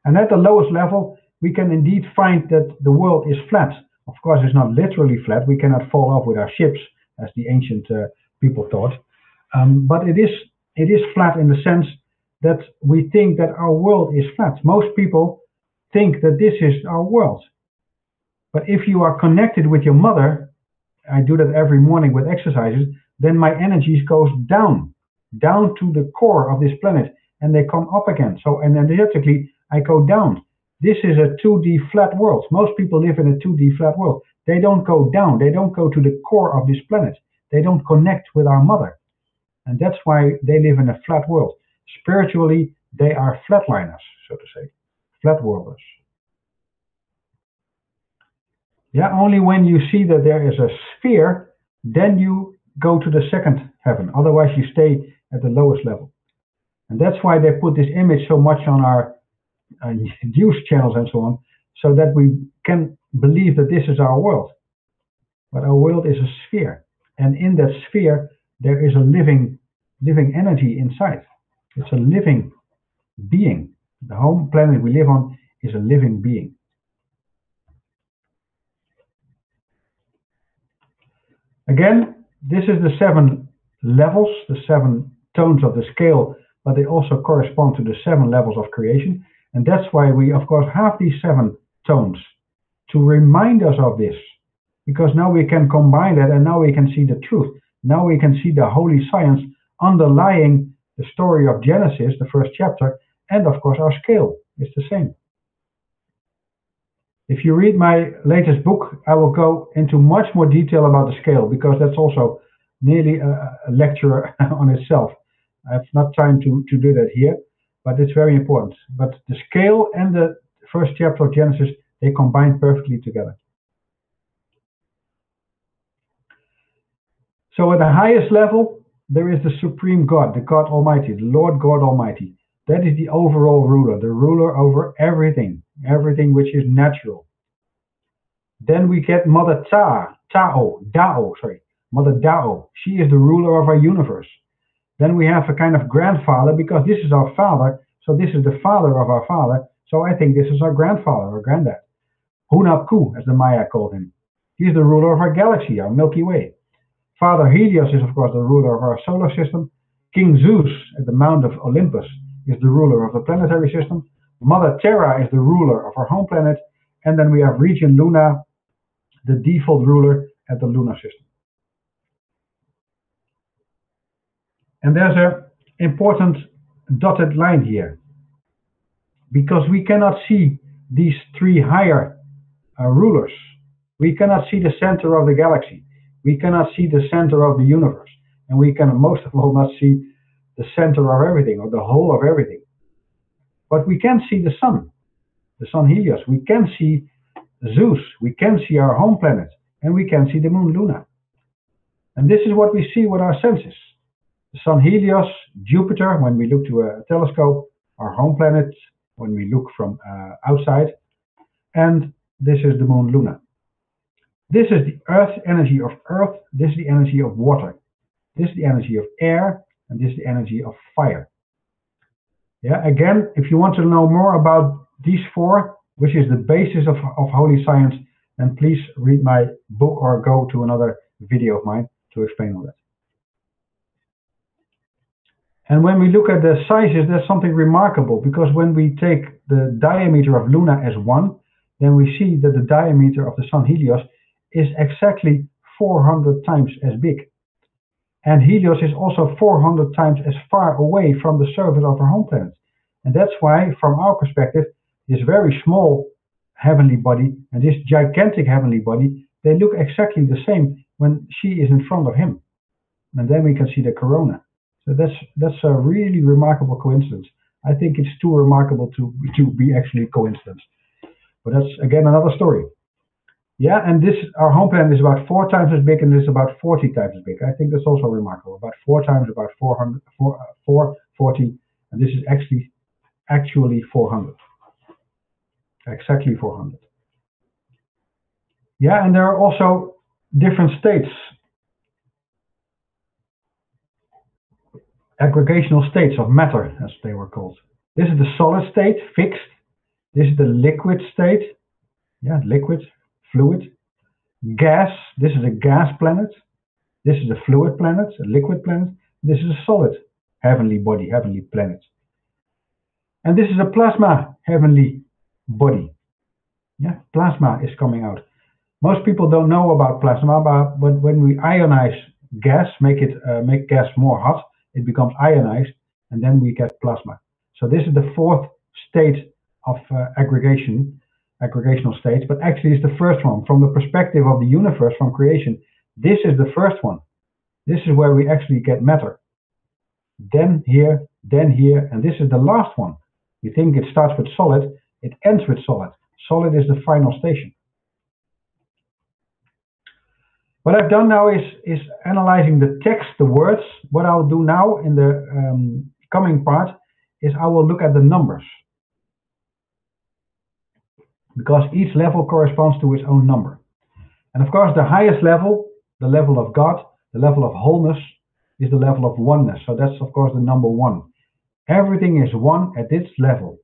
And at the lowest level, we can indeed find that the world is flat. Of course, it's not literally flat. We cannot fall off with our ships, as the ancient people thought. But it is flat in the sense that we think that our world is flat. Most people think that this is our world. But if you are connected with your mother, I do that every morning with exercises, then my energies goes down to the core of this planet, and they come up again. So, and energetically, I go down. This is a 2D flat world. Most people live in a 2D flat world. They don't go down. They don't go to the core of this planet. They don't connect with our mother. And that's why they live in a flat world. Spiritually, they are flatliners, so to say. Flat worlders. Yeah, only when you see that there is a sphere, then you go to the second heaven. Otherwise, you stay at the lowest level. And that's why they put this image so much on our news channels and so on, so that we can believe that this is our world. But our world is a sphere. And in that sphere, there is a living energy inside. It's a living being. The home planet we live on is a living being. Again, this is the 7 levels, the 7 tones of the scale, but they also correspond to the 7 levels of creation. And that's why we, of course, have these 7 tones to remind us of this. Because now we can combine that, and now we can see the truth. Now we can see the holy science underlying the story of Genesis, the first chapter, and of course our scale is the same. If you read my latest book, I will go into much more detail about the scale, because that's also nearly a lecture on itself. I have not time to do that here, but it's very important. But the scale and the first chapter of Genesis, they combine perfectly together. So at the highest level, there is the Supreme God, the God Almighty, the Lord God Almighty. That is the overall ruler, the ruler over everything, everything which is natural. Then we get Mother Mother Dao. She is the ruler of our universe. Then we have a kind of grandfather, because this is our father, so this is the father of our father, so I think this is our grandfather or granddad. Hunapku, as the Maya called him. He is the ruler of our galaxy, our Milky Way. Father Helios is, of course, the ruler of our solar system. King Zeus at the Mount of Olympus is the ruler of the planetary system. Mother Terra is the ruler of our home planet. And then we have Region Luna, the default ruler at the lunar system. And there's an important dotted line here, because we cannot see these 3 higher rulers. We cannot see the center of the galaxy. We cannot see the center of the universe. And we can most of all not see the center of everything, or the whole of everything. But we can see the sun Helios. We can see Zeus. We can see our home planet. And we can see the moon Luna. And this is what we see with our senses. The sun Helios, Jupiter, when we look to a telescope, our home planet, when we look from outside. And this is the moon Luna. This is the earth energy of earth. This is the energy of water. this is the energy of air, and this is the energy of fire. Yeah, again, if you want to know more about these four, which is the basis of holy science, then please read my book or go to another video of mine to explain all that. And when we look at the sizes, there's something remarkable, because when we take the diameter of Luna as 1, then we see that the diameter of the sun Helios is exactly 400 times as big. And Helios is also 400 times as far away from the surface of our home planet. And that's why, from our perspective, this very small heavenly body and this gigantic heavenly body, they look exactly the same when she is in front of him. And then we can see the corona. So that's a really remarkable coincidence. I think it's too remarkable to be actually coincidence. But that's, again, another story. Yeah, and our home planet is about 4 times as big, and this is about 40 times as big. I think that's also remarkable. About 4 times, about 440, and this is actually 400. Exactly 400. Yeah, and there are also different states, aggregational states of matter, as they were called. This is the solid state, fixed. This is the liquid state. Yeah, liquid, fluid. Gas, this is a gas planet. This is a fluid planet, a liquid planet. This is a solid heavenly body, heavenly planet. And this is a plasma heavenly body. Yeah, plasma is coming out. Most people don't know about plasma, but when we ionize gas, make gas more hot, it becomes ionized, and then we get plasma. So this is the 4th state of aggregational states, but actually it's the first one. From the perspective of the universe, from creation, this is the first one. This is where we actually get matter. Then here, and this is the last one. We think it starts with solid, it ends with solid. Solid is the final station. What I've done now is analyzing the text, the words. What I'll do now in the coming part is I will look at the numbers, because each level corresponds to its own number. And of course, the highest level, the level of God, the level of wholeness, is the level of oneness. So that's, of course, the number 1. Everything is one at this level.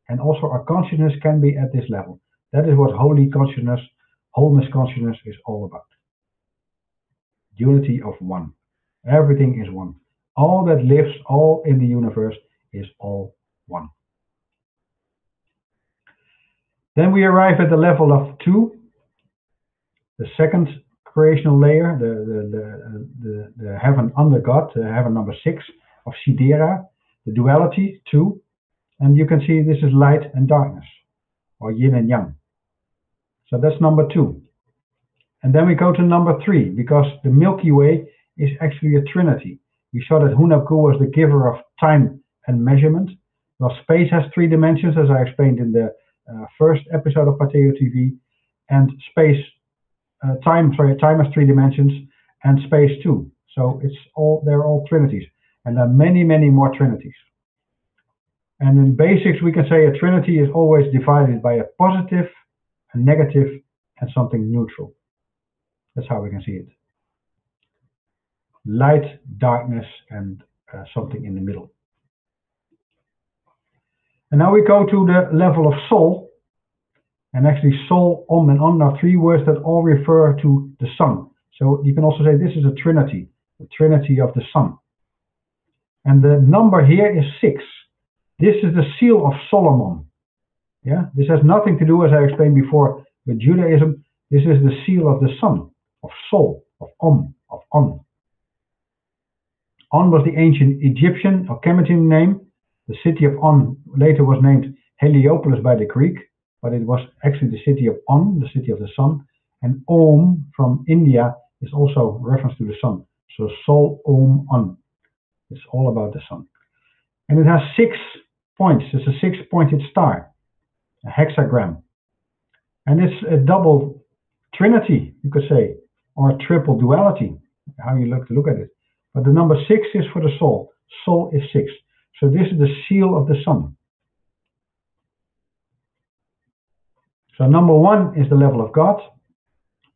And also our consciousness can be at this level. That is what holy consciousness, wholeness consciousness is all about. Unity of one. Everything is one. All that lives, all in the universe, is all one. Then we arrive at the level of 2, the second creational layer, the heaven under God, heaven number 6 of Sidera, the duality, 2. And you can see this is light and darkness, or yin and yang. So that's number 2. And then we go to number 3, because the Milky Way is actually a trinity. We saw that Hunabku was the giver of time and measurement. Well, space has 3 dimensions, as I explained in the first episode of Pateo TV, and time has 3 dimensions, and space too. So they're all trinities, and there are many, many more trinities. And in basics, we can say a trinity is always divided by a positive, a negative, and something neutral. That's how we can see it. Light, darkness, and something in the middle. And now we go to the level of soul. And actually soul, om, and on are 3 words that all refer to the sun. So you can also say this is a trinity, the trinity of the sun. And the number here is 6. This is the seal of Solomon. Yeah, this has nothing to do, as I explained before, with Judaism. This is the seal of the sun, of soul, of om, of on. On was the ancient Egyptian or Kemetic name. The city of On later was named Heliopolis by the Greek, but it was actually the city of On, the city of the sun. And Om from India is also reference to the sun. So Sol, Om, On. It's all about the sun. And it has 6 points. It's a 6-pointed star, a hexagram. And it's a double trinity, you could say, or a triple duality, how you look at it. But the number 6 is for the soul. Soul is 6. So this is the seal of the sun. So number 1 is the level of God.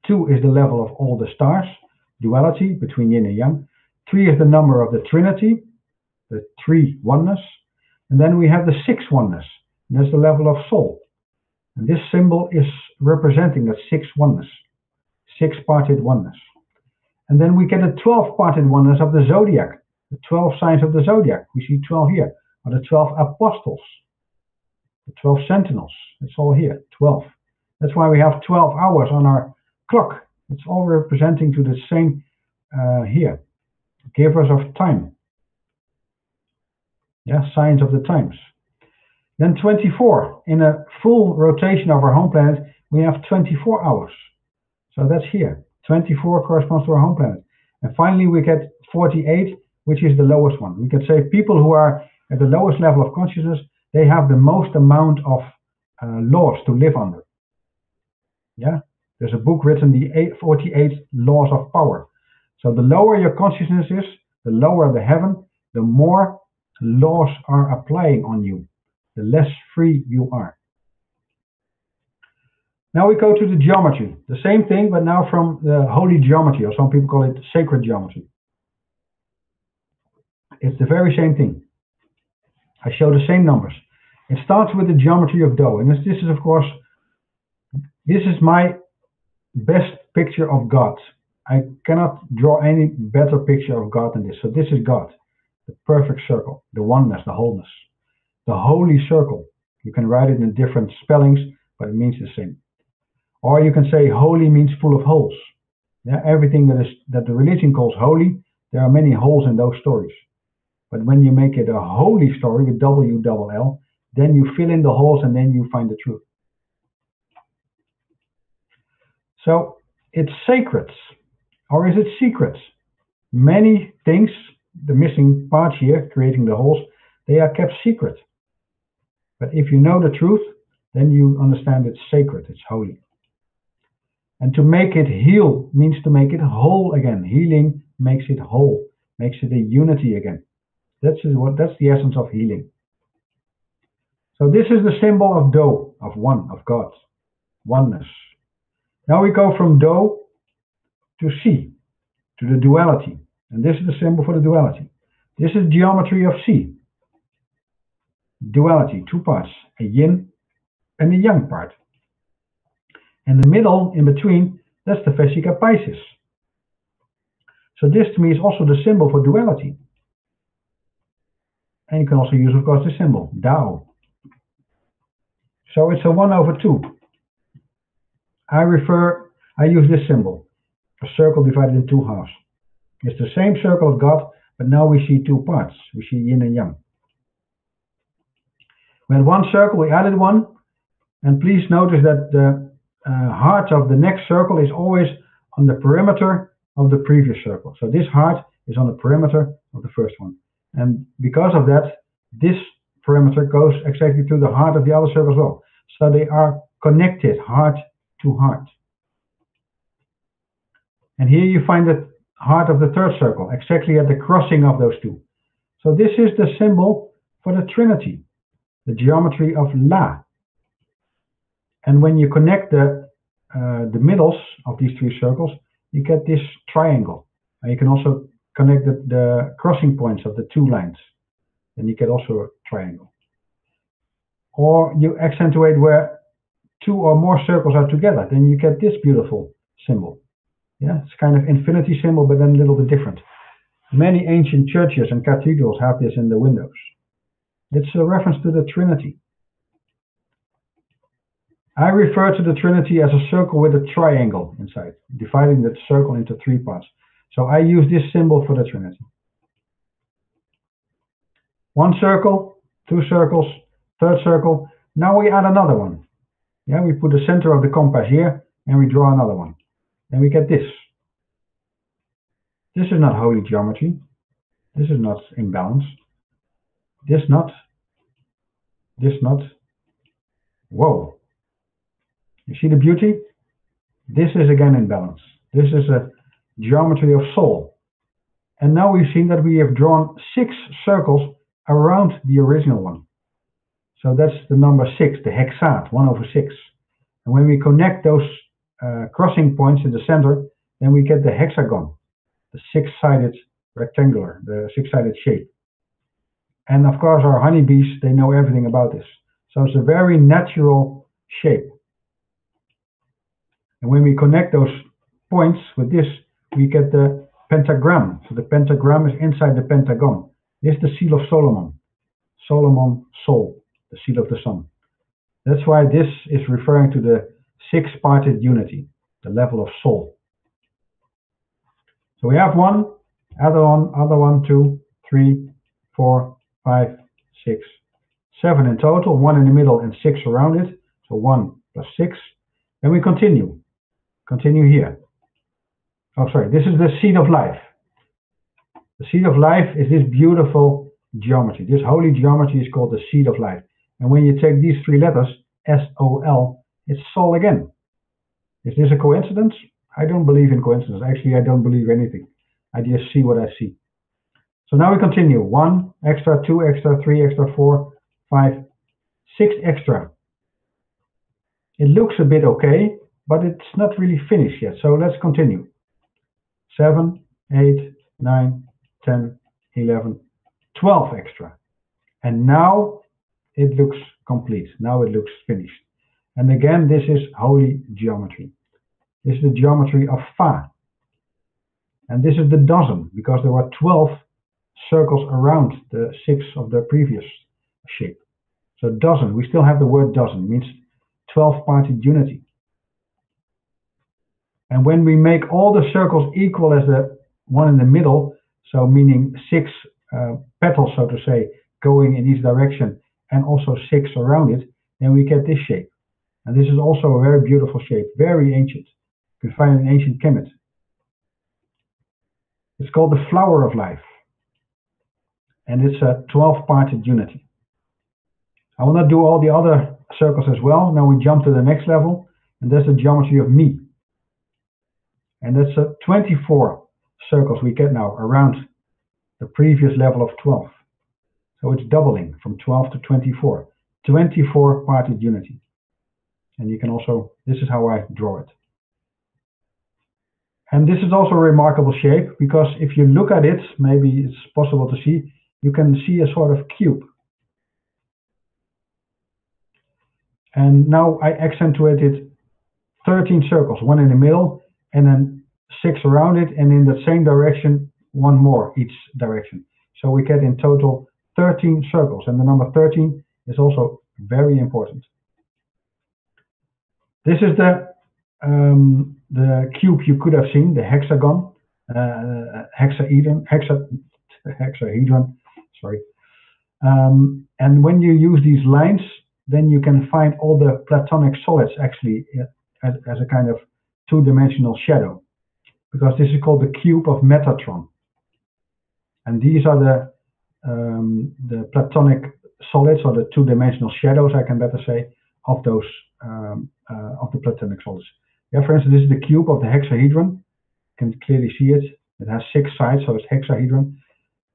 2 is the level of all the stars, duality between yin and yang. 3 is the number of the Trinity, the 3 oneness. And then we have the 6 oneness. And that's the level of soul. And this symbol is representing that 6 oneness, 6-parted oneness. And then we get a 12-parted oneness of the zodiac, the 12 signs of the zodiac. We see 12 here, or the 12 apostles, the 12 sentinels. It's all here, 12. That's why we have 12 hours on our clock. It's all representing to the same here, givers of time. Yeah, signs of the times. Then 24. In a full rotation of our home planet, we have 24 hours. So that's here. 24 corresponds to our home planet. And finally, we get 48, which is the lowest one. We can say people who are at the lowest level of consciousness, they have the most amount of laws to live under. Yeah, there's a book written, the 48 Laws of Power. So the lower your consciousness is, the lower the heaven, the more laws are applying on you, the less free you are. Now we go to the geometry. The same thing, but now from the holy geometry, or some people call it sacred geometry. It's the very same thing. I show the same numbers. It starts with the geometry of Do. And this is, of course, this is my best picture of God. I cannot draw any better picture of God than this. So this is God, the perfect circle, the oneness, the wholeness, the holy circle. You can write it in different spellings, but it means the same. Or you can say holy means full of holes. Yeah, everything that the religion calls holy, there are many holes in those stories. But when you make it a holy story with W-double-L, then you fill in the holes and then you find the truth. So it's sacred, or is it secret? Many things, the missing parts here, creating the holes, they are kept secret. But if you know the truth, then you understand it's sacred, it's holy. And to make it heal means to make it whole again. Healing makes it whole, makes it a unity again. That's the essence of healing. So this is the symbol of Do, of one, of God, oneness. Now we go from Do to Si, to the duality. And this is the symbol for the duality. This is geometry of Si. Duality, 2 parts, a yin and a yang part. And the middle, in between, that's the Vesica Piscis. So this to me is also the symbol for duality. And you can also use, of course, the symbol, Tao. So it's a 1/2. I use this symbol, a circle divided in 2 halves. It's the same circle of God, but now we see 2 parts. We see yin and yang. We had 1 circle, we added 1. And please notice that the heart of the next circle is always on the perimeter of the previous circle. So this heart is on the perimeter of the first one. And because of that, this perimeter goes exactly to the heart of the other circle as well. So they are connected, heart to heart. And here you find the heart of the third circle, exactly at the crossing of those 2. So this is the symbol for the Trinity, the geometry of La. And when you connect the middles of these 3 circles, you get this triangle. And you can also connect the crossing points of the 2 lines. Then you get also a triangle. Or you accentuate where 2 or more circles are together. Then you get this beautiful symbol. Yeah, it's kind of infinity symbol, but then a little bit different. Many ancient churches and cathedrals have this in the windows. It's a reference to the Trinity. I refer to the Trinity as a circle with a triangle inside, dividing the circle into 3 parts. So I use this symbol for the Trinity. 1 circle, 2 circles, 3rd circle. Now we add another one. Yeah, we put the center of the compass here and we draw another one. Then we get this. This is not holy geometry. This is not in balance. This not. This not. Whoa. You see the beauty? This is again in balance. This is a geometry of soul. And now we've seen that we have drawn 6 circles around the original one. So that's the number 6, the hexad, 1/6. And when we connect those crossing points in the center, then we get the hexagon, the 6-sided rectangular, the six-sided shape. And of course, our honeybees, they know everything about this. So it's a very natural shape. And when we connect those points with this, we get the pentagram. So the pentagram is inside the pentagon. This is the seal of Solomon. Solomon, Sol, the seal of the sun. That's why this is referring to the six-parted unity, the level of Sol. So we have one, other one, 2, 3, 4, 5, 6, 7 in total, 1 in the middle and 6 around it. So 1 plus 6. Then we continue. Continue here. Oh, sorry, this is the seed of life. The seed of life is this beautiful geometry. This holy geometry is called the seed of life. And when you take these three letters, S-O-L, it's Sol again. Is this a coincidence? I don't believe in coincidence. Actually, I don't believe anything. I just see what I see. So now we continue. 1 extra, 2 extra, 3 extra, 4, 5, 6 extra. It looks a bit okay, but it's not really finished yet. So let's continue. 7, 8, 9, 10, 11, 12 extra. And now it looks complete. Now it looks finished. And again, this is holy geometry. This is the geometry of Fa. And this is the dozen, because there were 12 circles around the 6 of the previous shape. So dozen, we still have the word dozen, means 12-parted unity. And when we make all the circles equal as the one in the middle, so meaning 6 petals, so to say, going in each direction, and also 6 around it, then we get this shape. And this is also a very beautiful shape, very ancient. You can find it in ancient Kemet. It's called the flower of life. And it's a 12-parted unity. I will not do all the other circles as well. Now we jump to the next level, and that's the geometry of Mi. And that's 24 circles we get now around the previous level of 12. So it's doubling from 12 to 24. 24-parted unity. And you can also, this is how I draw it. And this is also a remarkable shape, because if you look at it, maybe it's possible to see, you can see a sort of cube. And now I accentuated 13 circles, 1 in the middle, and then 6 around it, and in the same direction, 1 more each direction. So we get in total 13 circles, and the number 13 is also very important. This is the cube you could have seen, the hexagon, hexahedron, sorry. And when you use these lines, then you can find all the platonic solids actually as a kind of two-dimensional shadow, because this is called the cube of Metatron. And these are the platonic solids, or the two-dimensional shadows, I can better say, of those of the platonic solids. Yeah, for instance, this is the cube of the hexahedron. You can clearly see it. It has 6 sides, so it's hexahedron.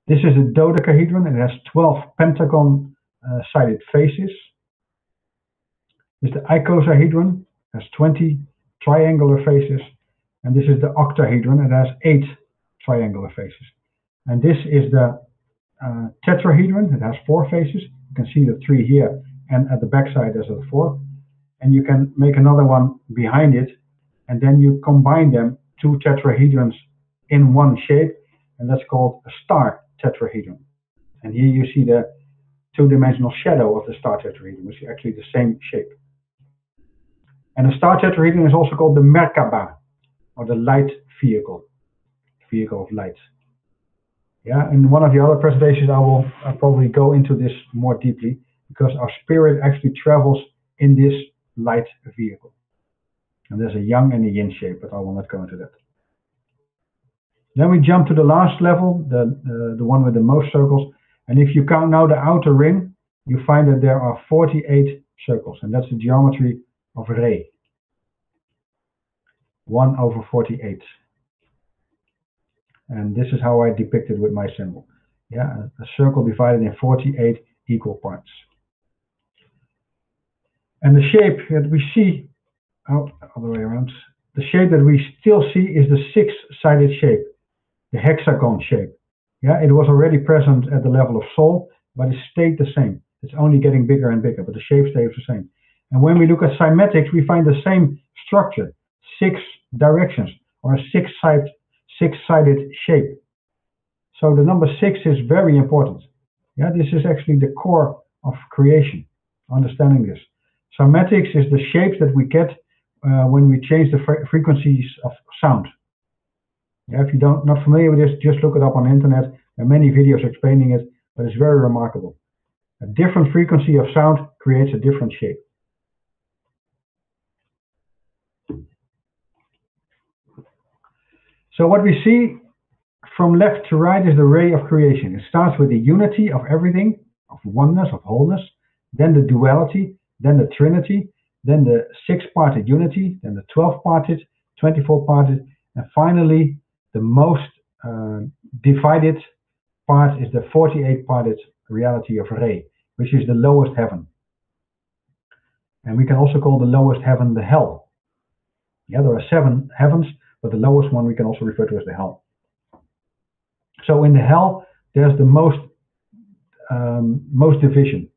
This is a dodecahedron. It has 12 pentagon-sided faces. This is the icosahedron. It has 20 triangular faces. And this is the octahedron. It has 8 triangular faces. And this is the tetrahedron. It has 4 faces. You can see the 3 here, and at the back side there's a 4th. And you can make another one behind it, and then you combine them, 2 tetrahedrons in one shape, and that's called a star tetrahedron. And here you see the two-dimensional shadow of the star tetrahedron, which is actually the same shape. And the star tetrahedron is also called the Merkaba, or the light vehicle of light. Yeah, in one of the other presentations I'll probably go into this more deeply, because our spirit actually travels in this light vehicle. And there's a yang and a yin shape, but I will not go into that. Then we jump to the last level, the one with the most circles. And if you count now the outer ring, you find that there are 48 circles, and that's the geometry of Re. 1/48. And this is how I depict it with my symbol. Yeah, a circle divided in 48 equal parts. And the shape that we see, other way around, the shape that we still see is the 6-sided shape, the hexagon shape. Yeah, it was already present at the level of soul, but it stayed the same. It's only getting bigger and bigger, but the shape stays the same. And when we look at cymatics, we find the same structure, 6 directions, or a six-sided shape. So the number 6 is very important. Yeah, this is actually the core of creation, understanding this. Cymatics is the shapes that we get when we change the frequencies of sound. Yeah, if you're not familiar with this, just look it up on the internet. There are many videos explaining it, but it's very remarkable. A different frequency of sound creates a different shape. So what we see from left to right is the ray of creation. It starts with the unity of everything, of oneness, of wholeness, then the duality, then the trinity, then the 6-parted unity, then the 12-parted, 24-parted, and finally the most divided part is the 48-parted reality of Ray, which is the lowest heaven. And we can also call the lowest heaven the hell. Yeah, there are 7 heavens, but the lowest one we can also refer to as the hell. So in the hell, there's the most division.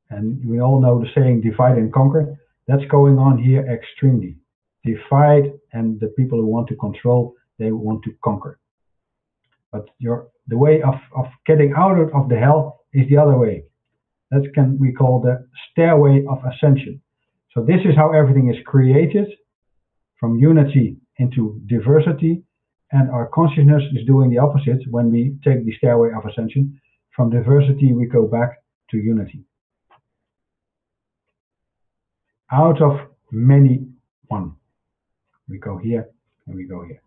And we all know the saying, divide and conquer. That's going on here extremely. Divide, and the people who want to control, they want to conquer. But the way of getting out of the hell is the other way. That we call the stairway of ascension. So this is how everything is created, from unity into diversity, and our consciousness is doing the opposite when we take the stairway of ascension. From diversity we go back to unity. Out of many, one. We go here and we go here.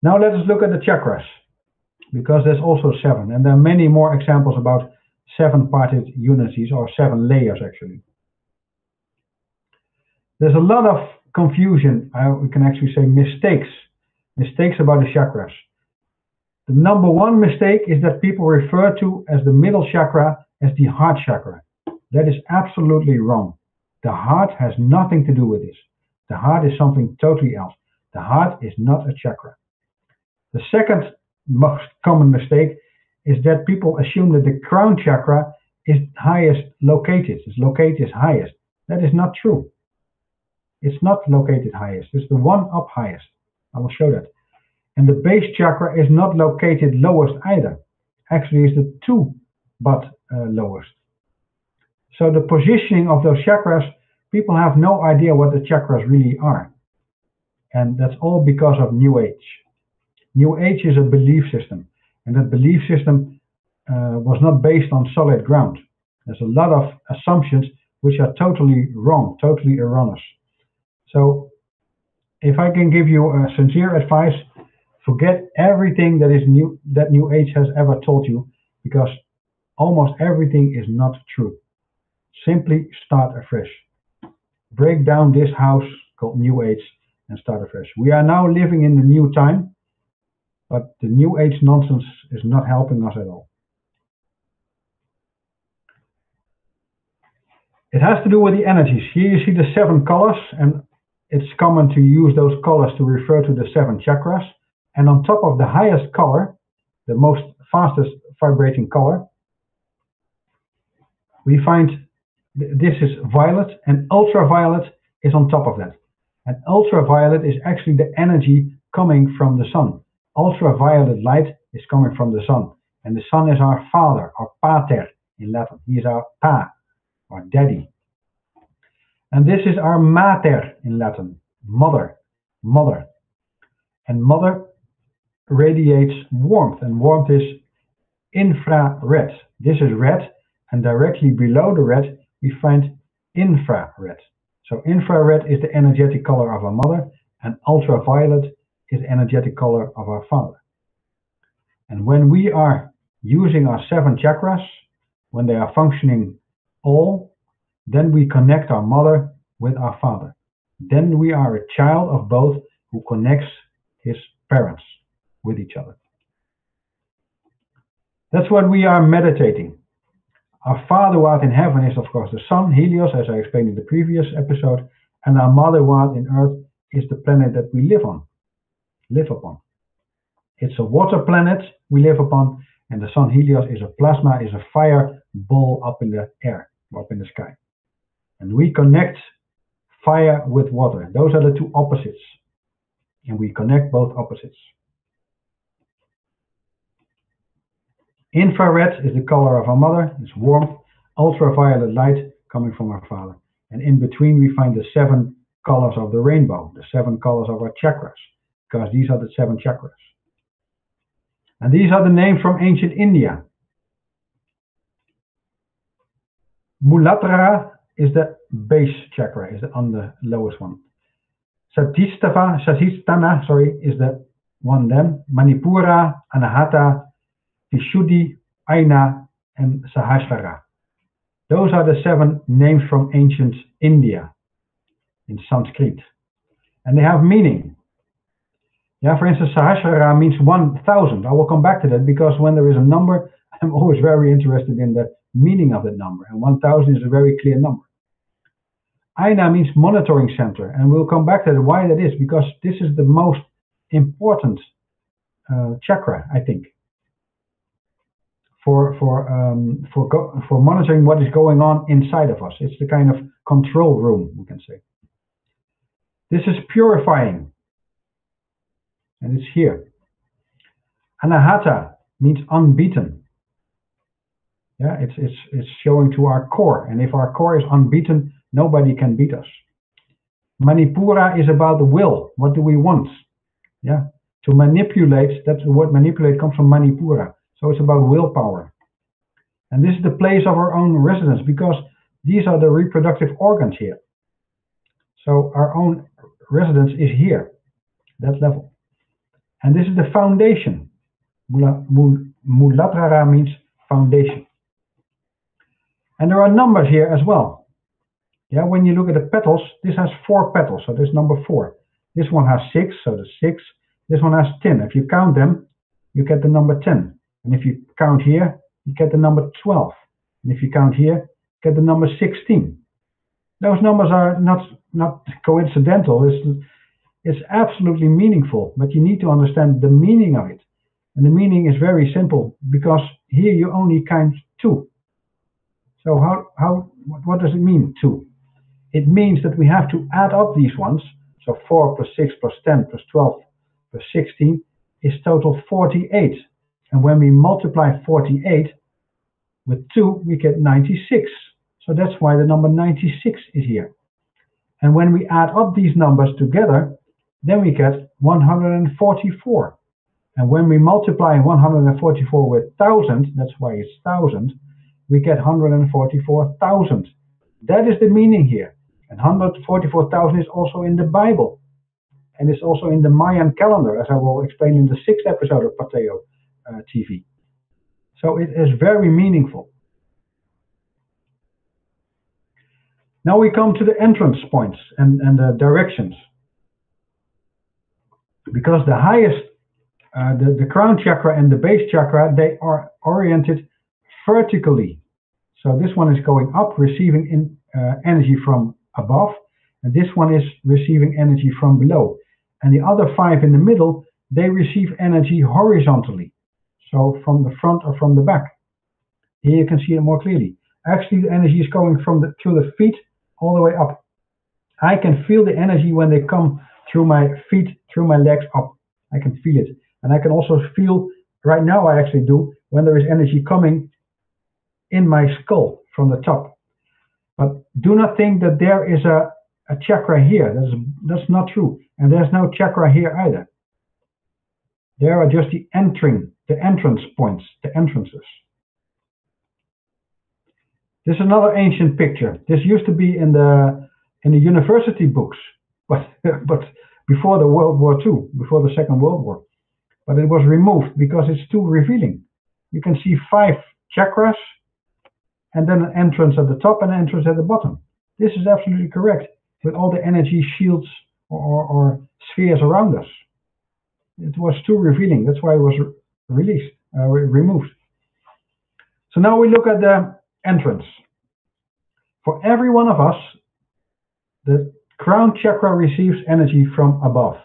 Now let us look at the chakras, because there's also 7, and there are many more examples about 7-parted unities, or 7 layers actually. There's a lot of confusion, we can actually say mistakes about the chakras. The number 1 mistake is that people refer to as the middle chakra as the heart chakra. That is absolutely wrong. The heart has nothing to do with this. The heart is something totally else. The heart is not a chakra. The second most common mistake is that people assume that the crown chakra is highest located. Its located is highest. That is not true. It's not located highest. It's the one up highest. I will show that. And the base chakra is not located lowest either. Actually, it's the 2 but lowest. So the positioning of those chakras, people have no idea what the chakras really are. And that's all because of New Age. New Age is a belief system. And that belief system was not based on solid ground. There's a lot of assumptions which are totally wrong, totally erroneous. So if I can give you a sincere advice, forget everything that New Age has ever told you, because almost everything is not true. Simply start afresh. Break down this house called New Age and start afresh. We are now living in the new time, but the New Age nonsense is not helping us at all. It has to do with the energies. Here you see the 7 colors, and it's common to use those colors to refer to the 7 chakras. And on top of the highest color, the most fastest vibrating color, we find this is violet, and ultraviolet is on top of that. And ultraviolet is actually the energy coming from the sun. Ultraviolet light is coming from the sun. And the sun is our father, or pater in Latin. He is our pa, or daddy. And this is our mater in Latin, mother, mother. And mother radiates warmth, and warmth is infrared. This is red, and directly below the red we find infrared. So infrared is the energetic color of our mother, and ultraviolet is the energetic color of our father. And when we are using our 7 chakras, when they are functioning all, then we connect our mother with our father. Then we are a child of both who connects his parents with each other. That's what we are meditating. Our Father who art in heaven is of course the sun, Helios, as I explained in the previous episode, and our Mother who art in earth is the planet that we live upon. It's a water planet we live upon, and the sun Helios is a plasma, is a fire ball up in the air, up in the sky. And we connect fire with water. Those are the two opposites. And we connect both opposites. Infrared is the color of our mother, it's warmth. Ultraviolet light coming from our father. And in between we find the 7 colors of the rainbow, the 7 colors of our chakras, because these are the 7 chakras. And these are the names from ancient India. Muladhara is the base chakra, is on the lowest one. Sahasrara is the one then. Manipura, Anahata, Vishuddhi, Aina, and Sahasrara. Those are the 7 names from ancient India in Sanskrit. And they have meaning. Yeah, for instance, Sahasrara means 1,000. I will come back to that because when there is a number, I'm always very interested in the meaning of that number. And 1,000 is a very clear number. Aina means monitoring center. And we'll come back to that, why that is, because this is the most important chakra, I think, for monitoring what is going on inside of us. It's the kind of control room, we can say. This is purifying. And it's here. Anahata means unbeaten. Yeah, it's showing to our core. And if our core is unbeaten, nobody can beat us. Manipura is about the will. What do we want? Yeah, to manipulate. That's the word manipulate comes from Manipura. So it's about willpower. And this is the place of our own residence because these are the reproductive organs here. So our own residence is here, that level. And this is the foundation. Muladhara means foundation. And there are numbers here as well. Yeah, when you look at the petals, this has 4 petals, so this is number 4. This one has 6, so the 6. This one has 10. If you count them, you get the number 10. And if you count here, you get the number 12. And if you count here, you get the number 16. Those numbers are not coincidental. It's absolutely meaningful, but you need to understand the meaning of it. And the meaning is very simple, because here you only count 2. So what does it mean, 2? It means that we have to add up these ones. So 4 plus 6 plus 10 plus 12 plus 16 is total 48. And when we multiply 48 with 2, we get 96. So that's why the number 96 is here. And when we add up these numbers together, then we get 144. And when we multiply 144 with 1,000, that's why it's 1,000, we get 144,000. That is the meaning here. And 144,000 is also in the Bible. And it's also in the Mayan calendar, as I will explain in the 6th episode of Pateo TV. So it is very meaningful. Now we come to the entrance points and the directions. Because the highest, the crown chakra and the base chakra, they are oriented vertically. So this one is going up, receiving energy from above, and this one is receiving energy from below. And the other 5 in the middle, they receive energy horizontally. So from the front or from the back. Here you can see it more clearly. Actually, the energy is going through the feet all the way up. I can feel the energy when they come through my feet, through my legs up. I can feel it. And I can also feel, right now I actually do, when there is energy coming in my skull from the top. But do not think that there is a chakra here. That's not true. And there's no chakra here either. There are just the entrance points, the entrances. This is another ancient picture. This used to be in the university books, but before the World War II, before the Second World War. But it was removed because it's too revealing. You can see 5 chakras and then an entrance at the top and an entrance at the bottom. This is absolutely correct with all the energy shields or spheres around us. It was too revealing. That's why it was removed. So now we look at the entrance. For every one of us, the crown chakra receives energy from above.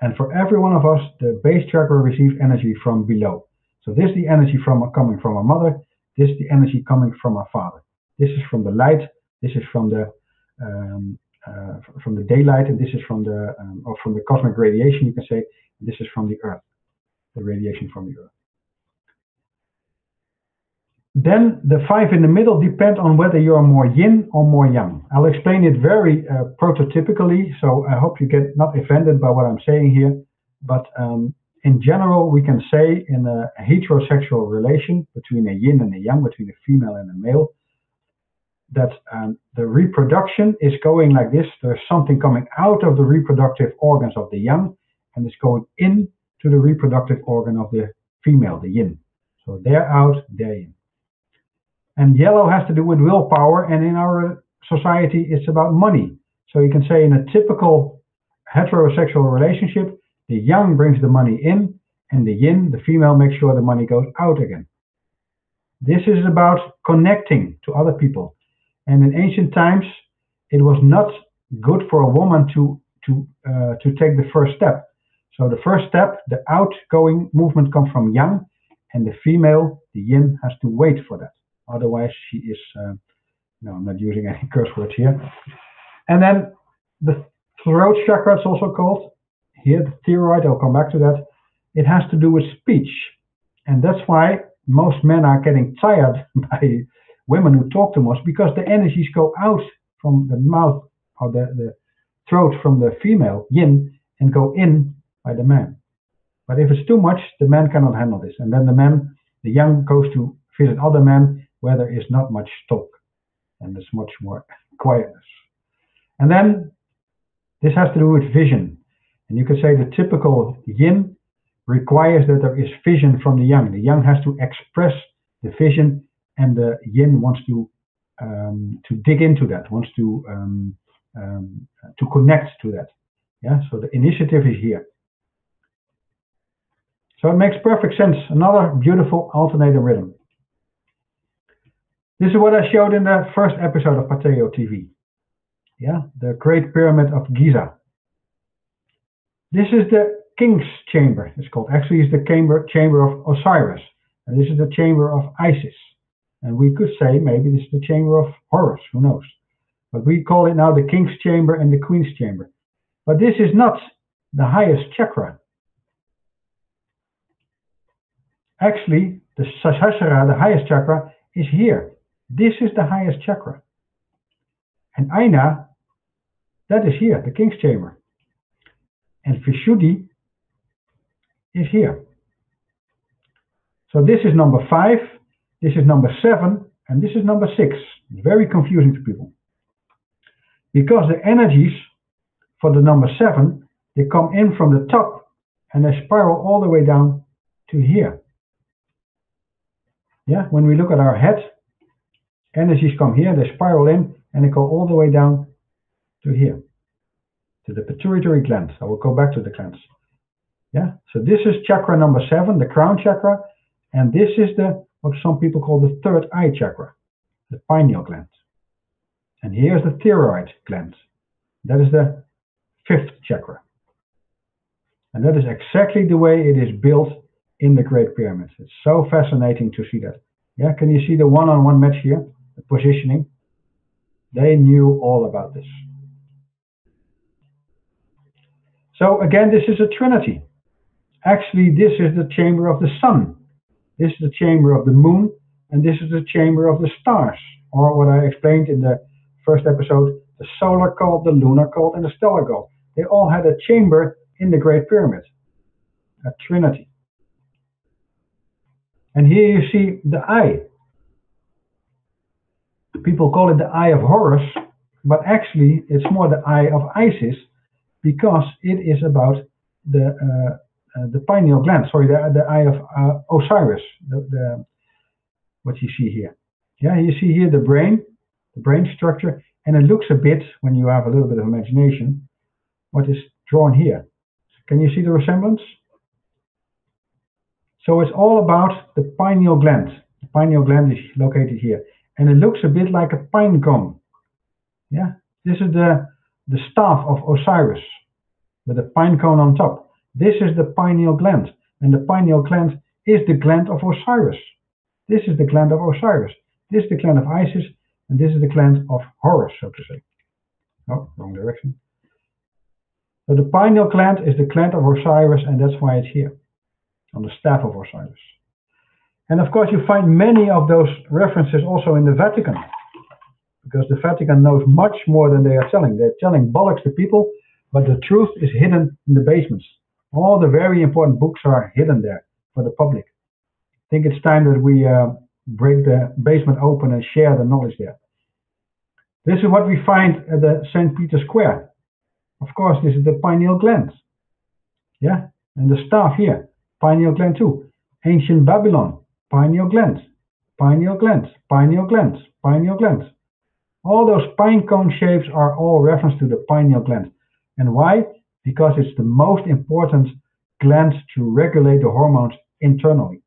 And for every one of us, the base chakra receives energy from below. So this is the energy coming from our mother. This is the energy coming from our father. This is from the light. This is from the daylight, and this is from the cosmic radiation, you can say. This is from the earth, the radiation from the earth. Then the 5 in the middle depend on whether you are more yin or more yang. I'll explain it very prototypically, so I hope you get not offended by what I'm saying here. But in general, we can say in a heterosexual relation between a yin and a yang, between a female and a male, that the reproduction is going like this. There's something coming out of the reproductive organs of the yang, and it's going into the reproductive organ of the female, the yin. So they're out, they're in. And yellow has to do with willpower, and in our society, it's about money. So you can say in a typical heterosexual relationship, the yang brings the money in, and the yin, the female, makes sure the money goes out again. This is about connecting to other people. And in ancient times, it was not good for a woman to take the first step. So the first step, the outgoing movement, comes from yang, and the female, the yin, has to wait for that. Otherwise, she is, no, I'm not using any curse words here. And then the throat chakra, it's also called, here, the thyroid, I'll come back to that. It has to do with speech. And that's why most men are getting tired by women who talk too much, because the energies go out from the mouth or the throat from the female, yin, and go in by the man. But if it's too much, the man cannot handle this. And then the yang goes to visit other men where there is not much talk and there's much more quietness. And then this has to do with vision. And you can say the typical yin requires that there is vision from the yang. The yang has to express the vision, and the yin wants to dig into that, wants to connect to that. Yeah, so the initiative is here. So it makes perfect sense. Another beautiful alternating rhythm. This is what I showed in the first episode of Pateo TV. Yeah, the Great Pyramid of Giza. This is the King's Chamber, it's called. Actually, it's the chamber of Osiris. And this is the chamber of Isis. And we could say maybe this is the chamber of Horus, who knows. But we call it now the King's Chamber and the Queen's Chamber. But this is not the highest chakra. Actually, the Sahasrara, the highest chakra, is here. This is the highest chakra. And Aina, that is here, the King's Chamber. And Vishuddhi is here. So this is number 5, this is number 7, and this is number 6. Very confusing to people. Because the energies for the number 7, they come in from the top and they spiral all the way down to here. Yeah, when we look at our head, energies come here, they spiral in, and they go all the way down to here, to the pituitary gland. I will go back to the glands. Yeah, so this is chakra number 7, the crown chakra, and this is what some people call the third eye chakra, the pineal gland. And here's the thyroid gland. That is the 5th chakra. And that is exactly the way it is built in the Great Pyramid. It's so fascinating to see that. Yeah, can you see the one-on-one match here? The positioning. They knew all about this. So again, this is a trinity. Actually, this is the chamber of the sun. This is the chamber of the moon. And this is the chamber of the stars. Or what I explained in the first episode, the solar cult, the lunar cult, and the stellar cult. They all had a chamber in the Great Pyramid. A trinity. And here you see the eye. People call it the eye of Horus, but actually it's more the eye of Isis, because it is about the pineal gland. Sorry, the eye of Osiris. What you see here. Yeah, you see here the brain structure, and it looks a bit, when you have a little bit of imagination, what is drawn here. Can you see the resemblance? So it's all about the pineal gland. The pineal gland is located here. And it looks a bit like a pine cone. Yeah, this is the staff of Osiris with a pine cone on top. This is the pineal gland, and the pineal gland is the gland of Osiris. This is the gland of Osiris. This is the gland of Isis, and this is the gland of Horus, so to say. Oh, wrong direction. So the pineal gland is the gland of Osiris, and that's why it's here, on the staff of Osiris. And of course, you find many of those references also in the Vatican, because the Vatican knows much more than they are telling. They're telling bollocks to people, but the truth is hidden in the basements. All the very important books are hidden there for the public. I think it's time that we break the basement open and share the knowledge there. This is what we find at the St. Peter's Square. Of course, this is the pineal gland. Yeah, and the staff here, pineal gland too. Ancient Babylon, pineal gland, pineal gland, pineal gland, pineal gland. All those pine cone shapes are all reference to the pineal gland. And why? Because it's the most important gland to regulate the hormones internally.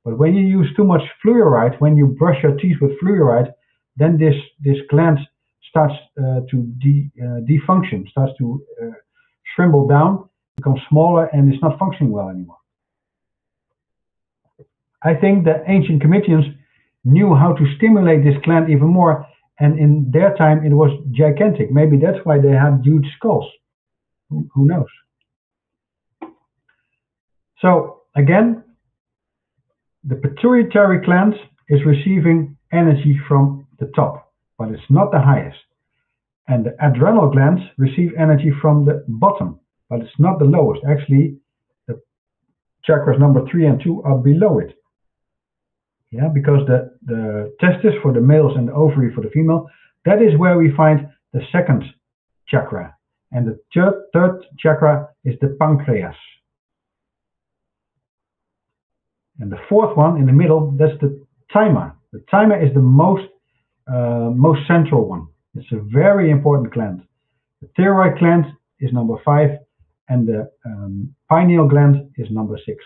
But when you use too much fluoride, when you brush your teeth with fluoride, then this gland starts to defunction, starts to shrivel down, becomes smaller, and it's not functioning well anymore. I think the ancient Comitians knew how to stimulate this gland even more, and in their time it was gigantic. Maybe that's why they had huge skulls. Who knows? So again, the pituitary gland is receiving energy from the top, but it's not the highest. And the adrenal glands receive energy from the bottom, but it's not the lowest. Actually, the chakras number 3 and 2 are below it. Yeah, because the testis for the males and the ovary for the female, that is where we find the second chakra. And the third chakra is the pancreas. And the fourth one in the middle, that's the thyma. The thyma is the most central one. It's a very important gland. The thyroid gland is number 5, and the pineal gland is number 6,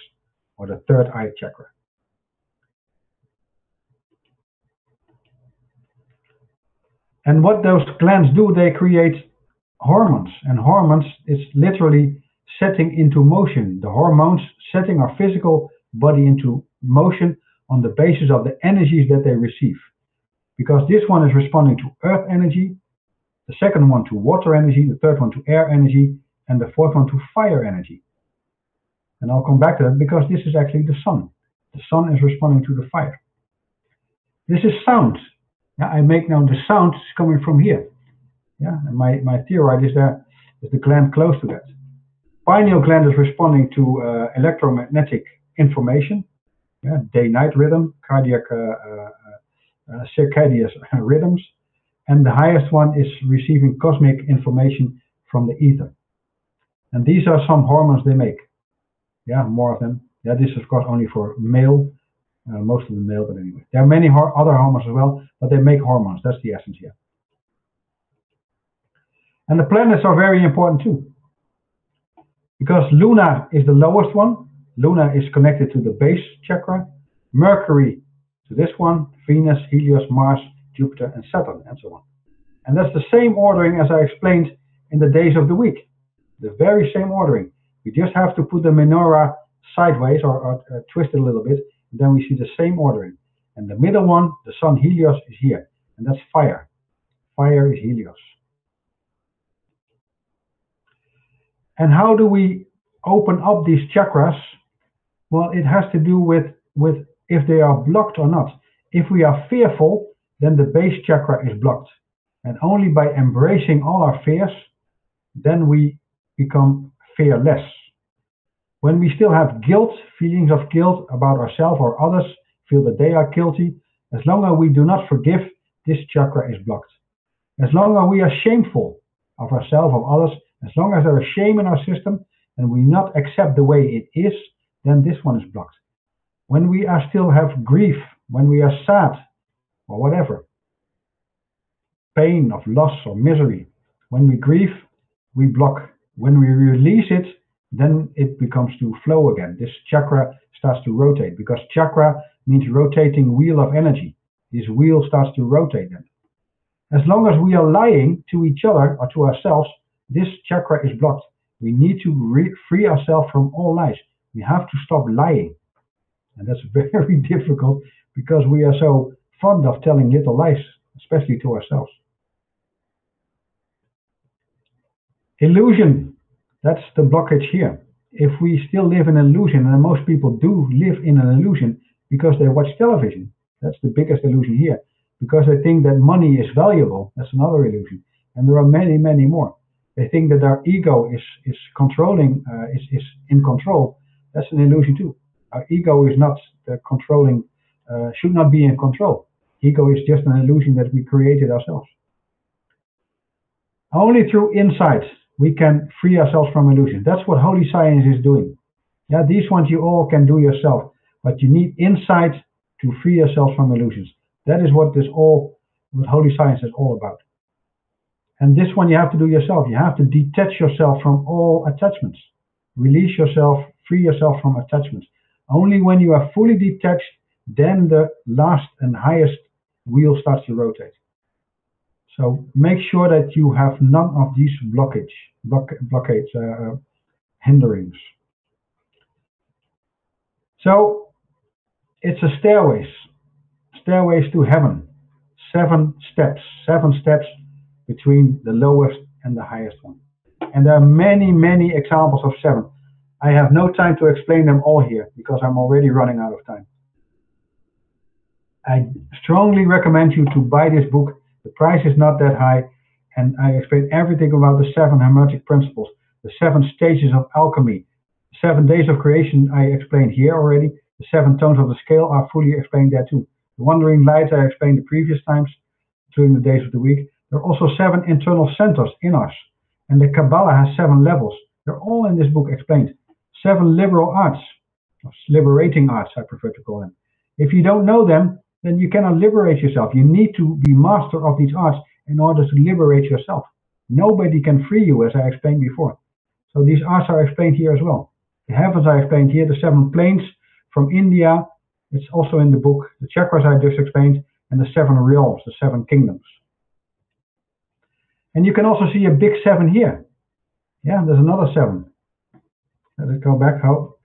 or the third eye chakra. And what those glands do, they create hormones. And hormones is literally setting into motion. The hormones setting our physical body into motion on the basis of the energies that they receive. Because this one is responding to earth energy, the second one to water energy, the third one to air energy, and the fourth one to fire energy. And I'll come back to that because this is actually the sun. The sun is responding to the fire. This is sound. Yeah, I make now the sound is coming from here. Yeah, and my thyroid is there, is the gland close to that. Pineal gland is responding to electromagnetic information, yeah, day-night rhythm, cardiac circadian rhythms, and the highest one is receiving cosmic information from the ether. And these are some hormones they make. Yeah, more of them. Yeah, this is of course only for male. Most of the male, but anyway. There are many other hormones as well, but they make hormones. That's the essence here. And the planets are very important too. Because Luna is the lowest one. Luna is connected to the base chakra. Mercury to this one. Venus, Helios, Mars, Jupiter, and Saturn, and so on. And that's the same ordering as I explained in the days of the week. The very same ordering. We just have to put the menorah sideways or twist it a little bit. Then we see the same ordering. And the middle one, the sun Helios, is here. And that's fire. Fire is Helios. And how do we open up these chakras? Well, it has to do with if they are blocked or not. If we are fearful, then the base chakra is blocked. And only by embracing all our fears, then we become fearless. When we still have guilt, feelings of guilt about ourselves or others, feel that they are guilty, as long as we do not forgive, this chakra is blocked. As long as we are shameful of ourselves, of others, as long as there is shame in our system and we not accept the way it is, then this one is blocked. When we are still have grief, when we are sad or whatever, pain of loss or misery, when we grieve, we block. When we release it, then it becomes to flow again. This chakra starts to rotate because chakra means rotating wheel of energy. This wheel starts to rotate then. As long as we are lying to each other or to ourselves, this chakra is blocked. We need to free ourselves from all lies. We have to stop lying. And that's very difficult because we are so fond of telling little lies, especially to ourselves. Illusion, that's the blockage here. If we still live in an illusion, and most people do live in an illusion because they watch television, that's the biggest illusion here. Because they think that money is valuable, that's another illusion. And there are many, many more. They think that our ego is controlling, is in control. That's an illusion too. Our ego is not controlling, should not be in control. Ego is just an illusion that we created ourselves. Only through insight we can free ourselves from illusion. That's what holy science is doing. Yeah, these ones you all can do yourself, but you need insight to free yourselves from illusions. That is what what holy science is all about. And this one you have to do yourself. You have to detach yourself from all attachments. Release yourself, free yourself from attachments. Only when you are fully detached, then the last and highest wheel starts to rotate. So make sure that you have none of these blockades, hinderings. So it's a stairways to heaven. 7 steps between the lowest and the highest one. And there are many, many examples of 7. I have no time to explain them all here because I'm already running out of time. I strongly recommend you to buy this book. The price is not that high, and I explain everything about the 7 hermetic principles, the 7 stages of alchemy, 7 days of creation I explained here already. The 7 tones of the scale are fully explained there too. The wandering lights I explained the previous times during the days of the week. There are also 7 internal centers in us, and the Kabbalah has 7 levels. They're all in this book explained. 7 liberal arts, or liberating arts I prefer to call them. If you don't know them, then you cannot liberate yourself. You need to be master of these arts in order to liberate yourself. Nobody can free you, as I explained before. So these arts are explained here as well. The heavens I explained here, the 7 planes from India, it's also in the book. The chakras I just explained, and the 7 realms, the 7 kingdoms. And you can also see a big 7 here. Yeah, there's another 7. Let's go back. How?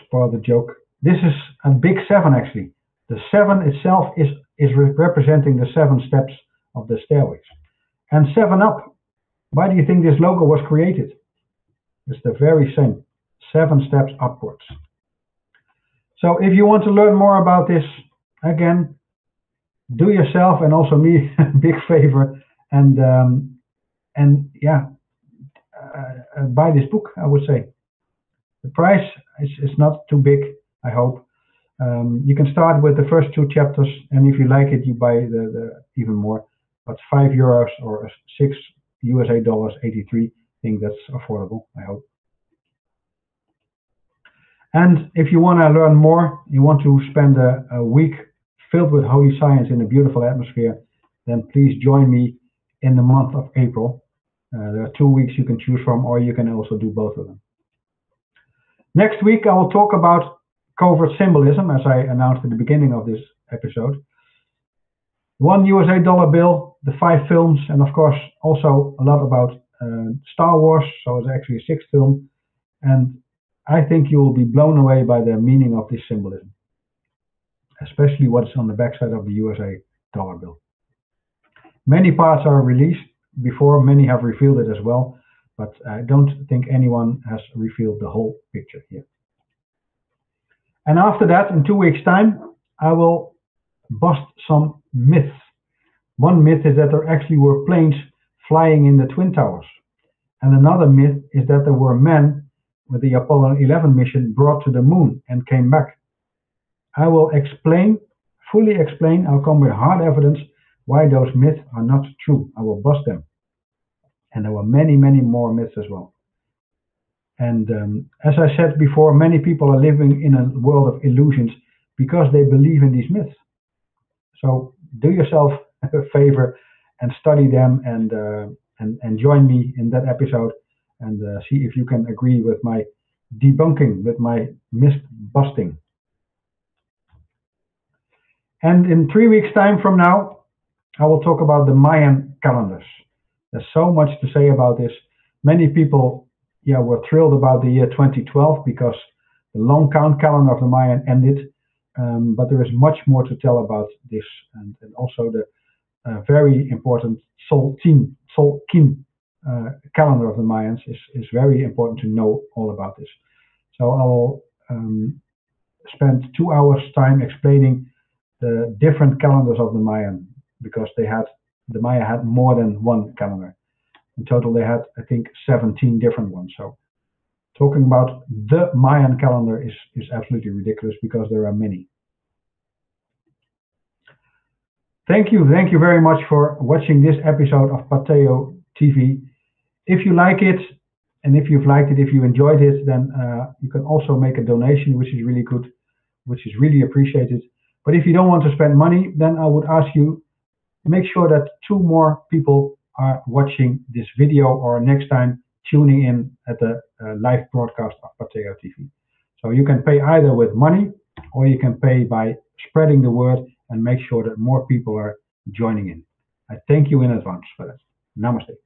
Spoil the joke. This is a big 7 actually. The 7 itself is representing the 7 steps of the stairways. And 7 up. Why do you think this logo was created? It's the very same. 7 steps upwards. So if you want to learn more about this, again, do yourself and also me a big favor and buy this book, I would say. The price is not too big, I hope. You can start with the first 2 chapters, and if you like it, you buy the even more. But €5 or $6 83. I think that's affordable, I hope. And if you want to learn more, you want to spend a week filled with holy science in a beautiful atmosphere, then please join me in the month of April. There are 2 weeks you can choose from, or you can also do both of them. Next week, I will talk about covert symbolism, as I announced at the beginning of this episode. $1 bill, the 5 films, and of course also a lot about Star Wars, so it's actually a 6th film. And I think you will be blown away by the meaning of this symbolism, especially what's on the backside of the USA dollar bill. Many parts are released before, many have revealed it as well, but I don't think anyone has revealed the whole picture here. And after that, in 2 weeks' time, I will bust some myths. One myth is that there actually were planes flying in the Twin Towers. And another myth is that there were men with the Apollo 11 mission brought to the moon and came back. I will explain, fully explain, I'll come with hard evidence why those myths are not true. I will bust them. And there were many, many more myths as well. And as I said before, many people are living in a world of illusions because they believe in these myths. So do yourself a favor and study them and join me in that episode and see if you can agree with my debunking, with my myth busting. And in 3 weeks' time from now, I will talk about the Mayan calendars. There's so much to say about this. Many people yeah, we're thrilled about the year 2012 because the long count calendar of the Mayan ended. But there is much more to tell about this, and also the very important Solkin calendar of the Mayans is very important to know all about this. So I will spend 2 hours time explaining the different calendars of the Mayan, because the Maya had more than one calendar. In total, they had, I think, 17 different ones. So talking about the Mayan calendar is absolutely ridiculous because there are many. Thank you very much for watching this episode of Pateo TV. If you like it, and if you've liked it, if you enjoyed it, then you can also make a donation, which is really good, which is really appreciated. But if you don't want to spend money, then I would ask you, make sure that 2 more people are watching this video, or next time tuning in at the live broadcast of Pateo TV. So you can pay either with money, or you can pay by spreading the word and make sure that more people are joining in. I thank you in advance for that. Namaste.